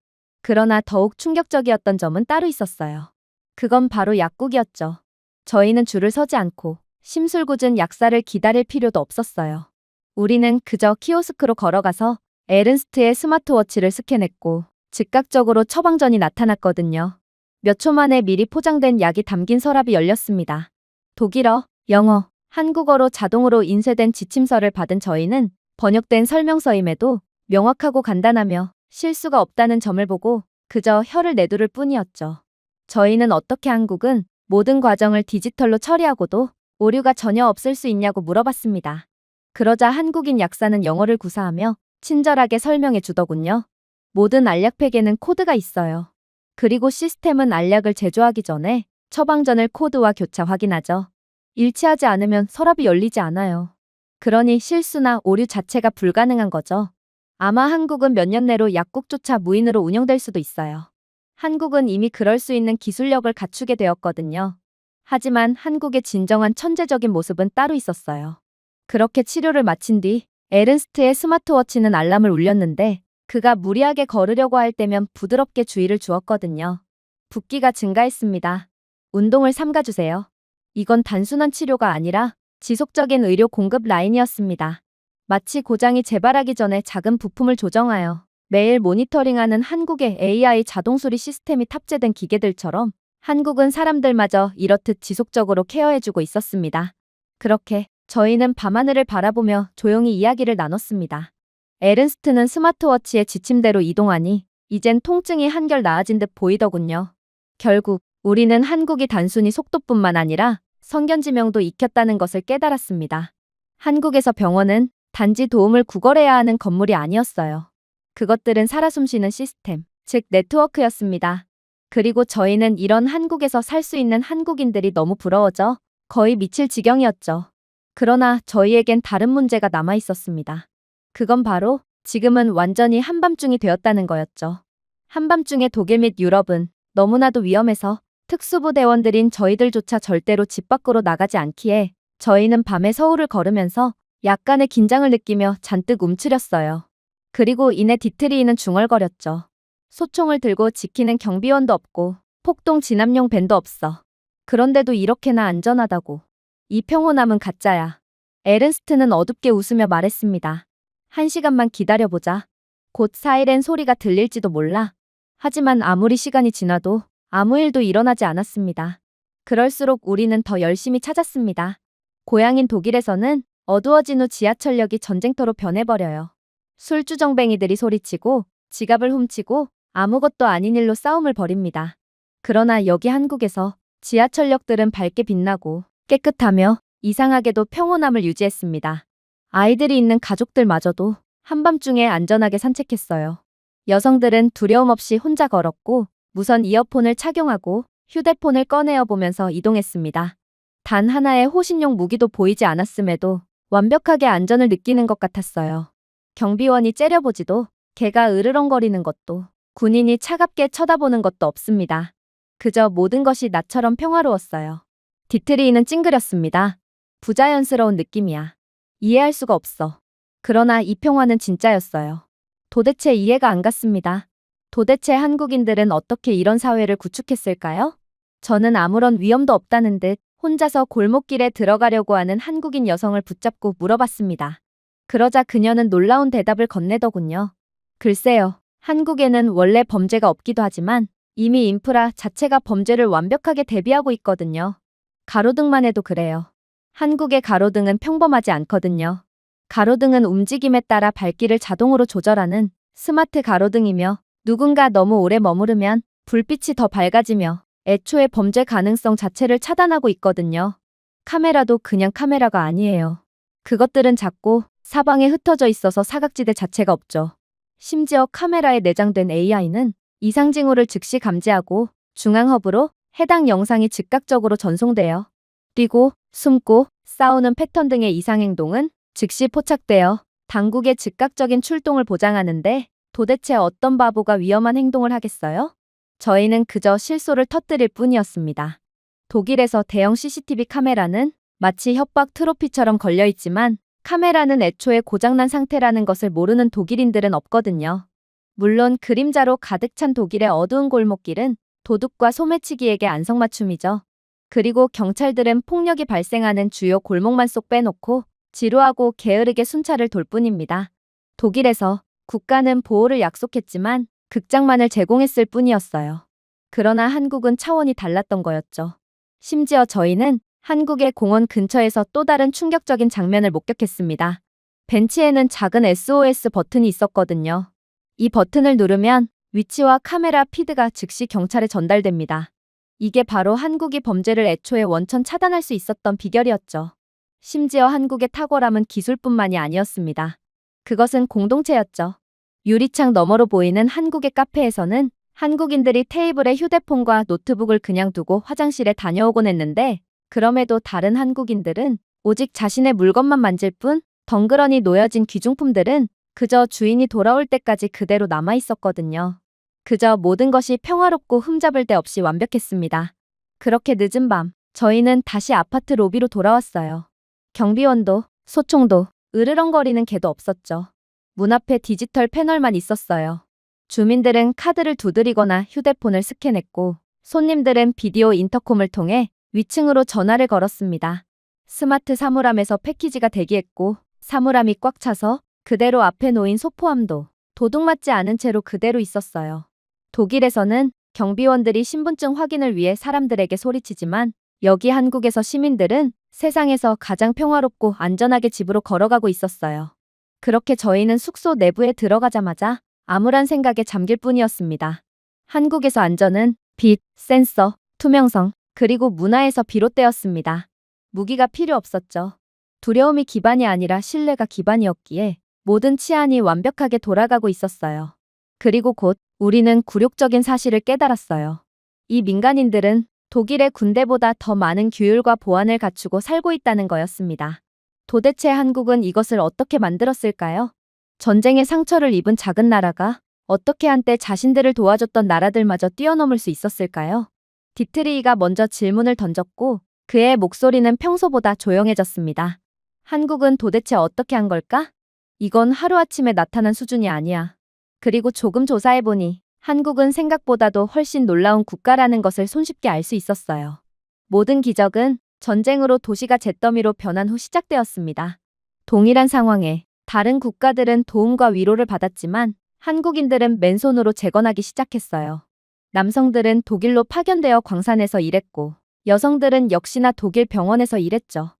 Speaker 1: 그러나 더욱 충격적이었던 점은 따로 있었어요. 그건 바로 약국이었죠. 저희는 줄을 서지 않고 심술궂은 약사를 기다릴 필요도 없었어요. 우리는 그저 키오스크로 걸어가서 에른스트의 스마트워치를 스캔했고 즉각적으로 처방전이 나타났거든요. 몇 초 만에 미리 포장된 약이 담긴 서랍이 열렸습니다. 독일어, 영어, 한국어로 자동으로 인쇄된 지침서를 받은 저희는 번역된 설명서임에도 명확하고 간단하며 실수가 없다는 점을 보고 그저 혀를 내두를 뿐이었죠. 저희는 어떻게 한국은 모든 과정을 디지털로 처리하고도 오류가 전혀 없을 수 있냐고 물어봤습니다. 그러자 한국인 약사는 영어를 구사하며 친절하게 설명해 주더군요. 모든 알약팩에는 코드가 있어요. 그리고 시스템은 알약을 제조하기 전에 처방전을 코드와 교차 확인하죠. 일치하지 않으면 서랍이 열리지 않아요. 그러니 실수나 오류 자체가 불가능한 거죠. 아마 한국은 몇 년 내로 약국조차 무인으로 운영될 수도 있어요. 한국은 이미 그럴 수 있는 기술력을 갖추게 되었거든요. 하지만 한국의 진정한 천재적인 모습은 따로 있었어요. 그렇게 치료를 마친 뒤 에른스트의 스마트워치는 알람을 울렸는데 그가 무리하게 걸으려고 할 때면 부드럽게 주의를 주었거든요. 붓기가 증가했습니다. 운동을 삼가주세요. 이건 단순한 치료가 아니라 지속적인 의료 공급 라인이었습니다. 마치 고장이 재발하기 전에 작은 부품을 조정하여 매일 모니터링하는 한국의 AI 자동수리 시스템이 탑재된 기계들처럼 한국은 사람들마저 이렇듯 지속적으로 케어해주고 있었습니다. 그렇게 저희는 밤하늘을 바라보며 조용히 이야기를 나눴습니다. 에른스트는 스마트워치의 지침대로 이동하니 이젠 통증이 한결 나아진 듯 보이더군요. 결국 우리는 한국이 단순히 속도뿐만 아니라 성견지명도 익혔다는 것을 깨달았습니다. 한국에서 병원은 단지 도움을 구걸해야 하는 건물이 아니었어요. 그것들은 살아 숨쉬는 시스템, 즉 네트워크였습니다. 그리고 저희는 이런 한국에서 살 수 있는 한국인들이 너무 부러워져 거의 미칠 지경이었죠. 그러나 저희에겐 다른 문제가 남아 있었습니다. 그건 바로 지금은 완전히 한밤중이 되었다는 거였죠. 한밤중의 독일 및 유럽은 너무나도 위험해서 특수부대원들인 저희들조차 절대로 집 밖으로 나가지 않기에 저희는 밤에 서울을 걸으면서 약간의 긴장을 느끼며 잔뜩 움츠렸어요. 그리고 이내 디트리히는 중얼거렸죠. 소총을 들고 지키는 경비원도 없고 폭동 진압용 밴도 없어. 그런데도 이렇게나 안전하다고. 이 평온함은 가짜야. 에른스트는 어둡게 웃으며 말했습니다. 1시간만 기다려보자. 곧 사이렌 소리가 들릴지도 몰라. 하지만 아무리 시간이 지나도 아무 일도 일어나지 않았습니다. 그럴수록 우리는 더 열심히 찾았습니다. 고향인 독일에서는 어두워진 후 지하철역이 전쟁터로 변해버려요. 술주정뱅이들이 소리치고 지갑을 훔치고 아무것도 아닌 일로 싸움을 벌입니다. 그러나 여기 한국에서 지하철역들은 밝게 빛나고 깨끗하며 이상하게도 평온함을 유지했습니다. 아이들이 있는 가족들마저도 한밤중에 안전하게 산책했어요. 여성들은 두려움 없이 혼자 걸었고 무선 이어폰을 착용하고 휴대폰을 꺼내어 보면서 이동했습니다. 단 하나의 호신용 무기도 보이지 않았음에도 완벽하게 안전을 느끼는 것 같았어요. 경비원이 째려보지도 개가 으르렁거리는 것도 군인이 차갑게 쳐다보는 것도 없습니다. 그저 모든 것이 나처럼 평화로웠어요. 디트리히는 찡그렸습니다. 부자연스러운 느낌이야. 이해할 수가 없어. 그러나 이 평화는 진짜였어요. 도대체 이해가 안 갔습니다. 도대체 한국인들은 어떻게 이런 사회를 구축했을까요? 저는 아무런 위험도 없다는 듯 혼자서 골목길에 들어가려고 하는 한국인 여성을 붙잡고 물어봤습니다. 그러자 그녀는 놀라운 대답을 건네더군요. 글쎄요. 한국에는 원래 범죄가 없기도 하지만 이미 인프라 자체가 범죄를 완벽하게 대비하고 있거든요. 가로등만 해도 그래요. 한국의 가로등은 평범하지 않거든요. 가로등은 움직임에 따라 밝기를 자동으로 조절하는 스마트 가로등이며 누군가 너무 오래 머무르면 불빛이 더 밝아지며 애초에 범죄 가능성 자체를 차단하고 있거든요. 카메라도 그냥 카메라가 아니에요. 그것들은 작고 사방에 흩어져 있어서 사각지대 자체가 없죠. 심지어 카메라에 내장된 AI는 이상 징후를 즉시 감지하고 중앙허브로 해당 영상이 즉각적으로 전송되어 뛰고, 숨고, 싸우는 패턴 등의 이상 행동은 즉시 포착되어 당국의 즉각적인 출동을 보장하는데 도대체 어떤 바보가 위험한 행동을 하겠어요? 저희는 그저 실소를 터뜨릴 뿐이었습니다. 독일에서 대형 CCTV 카메라는 마치 협박 트로피처럼 걸려있지만 카메라는 애초에 고장난 상태라는 것을 모르는 독일인들은 없거든요. 물론 그림자로 가득 찬 독일의 어두운 골목길은 도둑과 소매치기에게 안성맞춤이죠. 그리고 경찰들은 폭력이 발생하는 주요 골목만 쏙 빼놓고 지루하고 게으르게 순찰을 돌 뿐입니다. 독일에서 국가는 보호를 약속했지만 극장만을 제공했을 뿐이었어요. 그러나 한국은 차원이 달랐던 거였죠. 심지어 저희는 한국의 공원 근처에서 또 다른 충격적인 장면을 목격했습니다. 벤치에는 작은 SOS 버튼이 있었거든요. 이 버튼을 누르면 위치와 카메라 피드가 즉시 경찰에 전달됩니다. 이게 바로 한국이 범죄를 애초에 원천 차단할 수 있었던 비결이었죠. 심지어 한국의 탁월함은 기술뿐만이 아니었습니다. 그것은 공동체였죠. 유리창 너머로 보이는 한국의 카페에서는 한국인들이 테이블에 휴대폰과 노트북을 그냥 두고 화장실에 다녀오곤 했는데 그럼에도 다른 한국인들은 오직 자신의 물건만 만질 뿐 덩그러니 놓여진 귀중품들은 그저 주인이 돌아올 때까지 그대로 남아 있었거든요. 그저 모든 것이 평화롭고 흠잡을 데 없이 완벽했습니다. 그렇게 늦은 밤, 저희는 다시 아파트 로비로 돌아왔어요. 경비원도, 소총도, 으르렁거리는 개도 없었죠. 문 앞에 디지털 패널만 있었어요. 주민들은 카드를 두드리거나 휴대폰을 스캔했고, 손님들은 비디오 인터콤을 통해 위층으로 전화를 걸었습니다. 스마트 사물함에서 패키지가 대기했고, 사물함이 꽉 차서 그대로 앞에 놓인 소포함도 도둑 맞지 않은 채로 그대로 있었어요. 독일에서는 경비원들이 신분증 확인을 위해 사람들에게 소리치지만 여기 한국에서 시민들은 세상에서 가장 평화롭고 안전하게 집으로 걸어가고 있었어요. 그렇게 저희는 숙소 내부에 들어가자마자 암울한 생각에 잠길 뿐이었습니다. 한국에서 안전은 빛, 센서, 투명성, 그리고 문화에서 비롯되었습니다. 무기가 필요 없었죠. 두려움이 기반이 아니라 신뢰가 기반이었기에 모든 치안이 완벽하게 돌아가고 있었어요. 그리고 곧 우리는 굴욕적인 사실을 깨달았어요. 이 민간인들은 독일의 군대보다 더 많은 규율과 보안을 갖추고 살고 있다는 거였습니다. 도대체 한국은 이것을 어떻게 만들었을까요? 전쟁의 상처를 입은 작은 나라가 어떻게 한때 자신들을 도와줬던 나라들마저 뛰어넘을 수 있었을까요? 디트리히가 먼저 질문을 던졌고 그의 목소리는 평소보다 조용해졌습니다. 한국은 도대체 어떻게 한 걸까? 이건 하루아침에 나타난 수준이 아니야. 그리고 조금 조사해보니 한국은 생각보다도 훨씬 놀라운 국가라는 것을 손쉽게 알 수 있었어요. 모든 기적은 전쟁으로 도시가 잿더미로 변한 후 시작되었습니다. 동일한 상황에 다른 국가들은 도움과 위로를 받았지만 한국인들은 맨손으로 재건하기 시작했어요. 남성들은 독일로 파견되어 광산에서 일했고 여성들은 역시나 독일 병원에서 일했죠.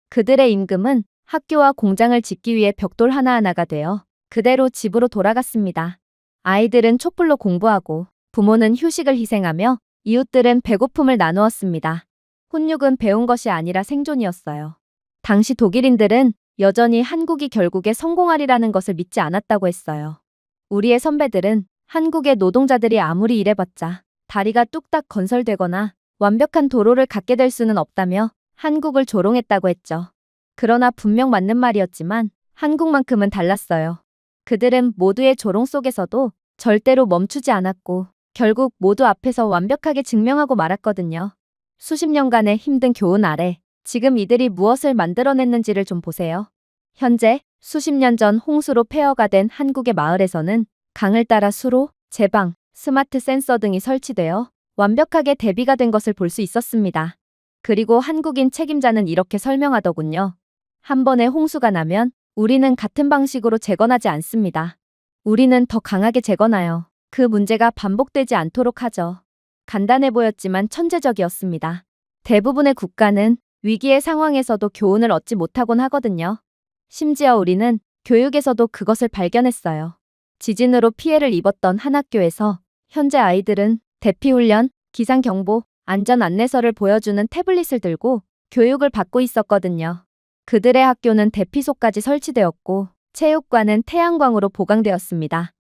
Speaker 1: 그들의 임금은 학교와 공장을 짓기 위해 벽돌 하나하나가 되어 그대로 집으로 돌아갔습니다. 아이들은 촛불로 공부하고 부모는 휴식을 희생하며 이웃들은 배고픔을 나누었습니다. 훈육은 배운 것이 아니라 생존이었어요. 당시 독일인들은 여전히 한국이 결국에 성공하리라는 것을 믿지 않았다고 했어요. 우리의 선배들은 한국의 노동자들이 아무리 일해봤자 다리가 뚝딱 건설되거나 완벽한 도로를 갖게 될 수는 없다며 한국을 조롱했다고 했죠. 그러나 분명 맞는 말이었지만 한국만큼은 달랐어요. 그들은 모두의 조롱 속에서도 절대로 멈추지 않았고 결국 모두 앞에서 완벽하게 증명하고 말았거든요. 수십 년간의 힘든 교훈 아래 지금 이들이 무엇을 만들어냈는지를 좀 보세요. 현재 수십 년 전 홍수로 폐허가 된 한국의 마을에서는 강을 따라 수로, 제방, 스마트 센서 등이 설치되어 완벽하게 대비가 된 것을 볼 수 있었습니다. 그리고 한국인 책임자는 이렇게 설명하더군요. 한 번의 홍수가 나면 우리는 같은 방식으로 재건하지 않습니다. 우리는 더 강하게 재건하여 그 문제가 반복되지 않도록 하죠. 간단해 보였지만 천재적이었습니다. 대부분의 국가는 위기의 상황에서도 교훈을 얻지 못하곤 하거든요. 심지어 우리는 교육에서도 그것을 발견했어요. 지진으로 피해를 입었던 한 학교에서 현재 아이들은 대피훈련, 기상경보, 안전 안내서를 보여주는 태블릿을 들고 교육을 받고 있었거든요. 그들의 학교는 대피소까지 설치되었고 체육관은 태양광으로 보강되었습니다.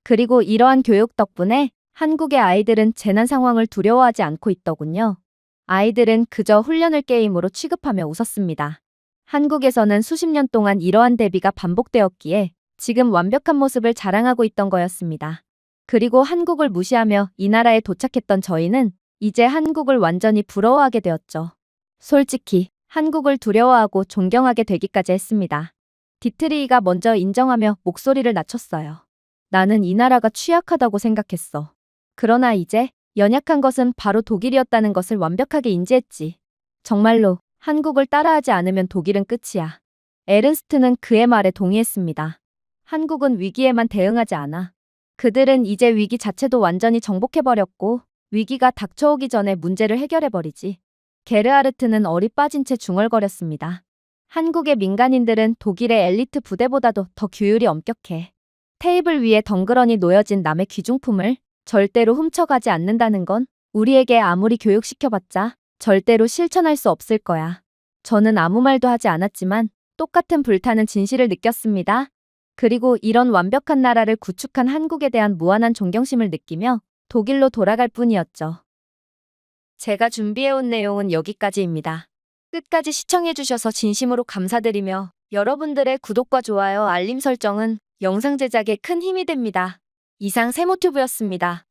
Speaker 1: 그리고 이러한 교육 덕분에 한국의 아이들은 재난 상황을 두려워하지 않고 있더군요. 아이들은 그저 훈련을 게임으로 취급하며 웃었습니다. 한국에서는 수십 년 동안 이러한 대비가 반복되었기에 지금 완벽한 모습을 자랑하고 있던 거였습니다. 그리고 한국을 무시하며 이 나라에 도착했던 저희는 이제 한국을 완전히 부러워하게 되었죠. 솔직히 한국을 두려워하고 존경하게 되기까지 했습니다. 디트리히가 먼저 인정하며 목소리를 낮췄어요. 나는 이 나라가 취약하다고 생각했어. 그러나 이제 연약한 것은 바로 독일이었다는 것을 완벽하게 인지했지. 정말로 한국을 따라하지 않으면 독일은 끝이야. 에른스트는 그의 말에 동의했습니다. 한국은 위기에만 대응하지 않아. 그들은 이제 위기 자체도 완전히 정복해버렸고 위기가 닥쳐오기 전에 문제를 해결해버리지. 게르하르트는 어리 빠진 채 중얼거렸습니다. 한국의 민간인들은 독일의 엘리트 부대보다도 더 규율이 엄격해. 테이블 위에 덩그러니 놓여진 남의 귀중품을 절대로 훔쳐가지 않는다는 건 우리에게 아무리 교육시켜봤자 절대로 실천할 수 없을 거야. 저는 아무 말도 하지 않았지만 똑같은 불타는 진실을 느꼈습니다. 그리고 이런 완벽한 나라를 구축한 한국에 대한 무한한 존경심을 느끼며 독일로 돌아갈 뿐이었죠. 제가 준비해온 내용은 여기까지입니다. 끝까지 시청해주셔서 진심으로 감사드리며 여러분들의 구독과 좋아요, 알림 설정은 영상 제작에 큰 힘이 됩니다. 이상 세모튜브였습니다.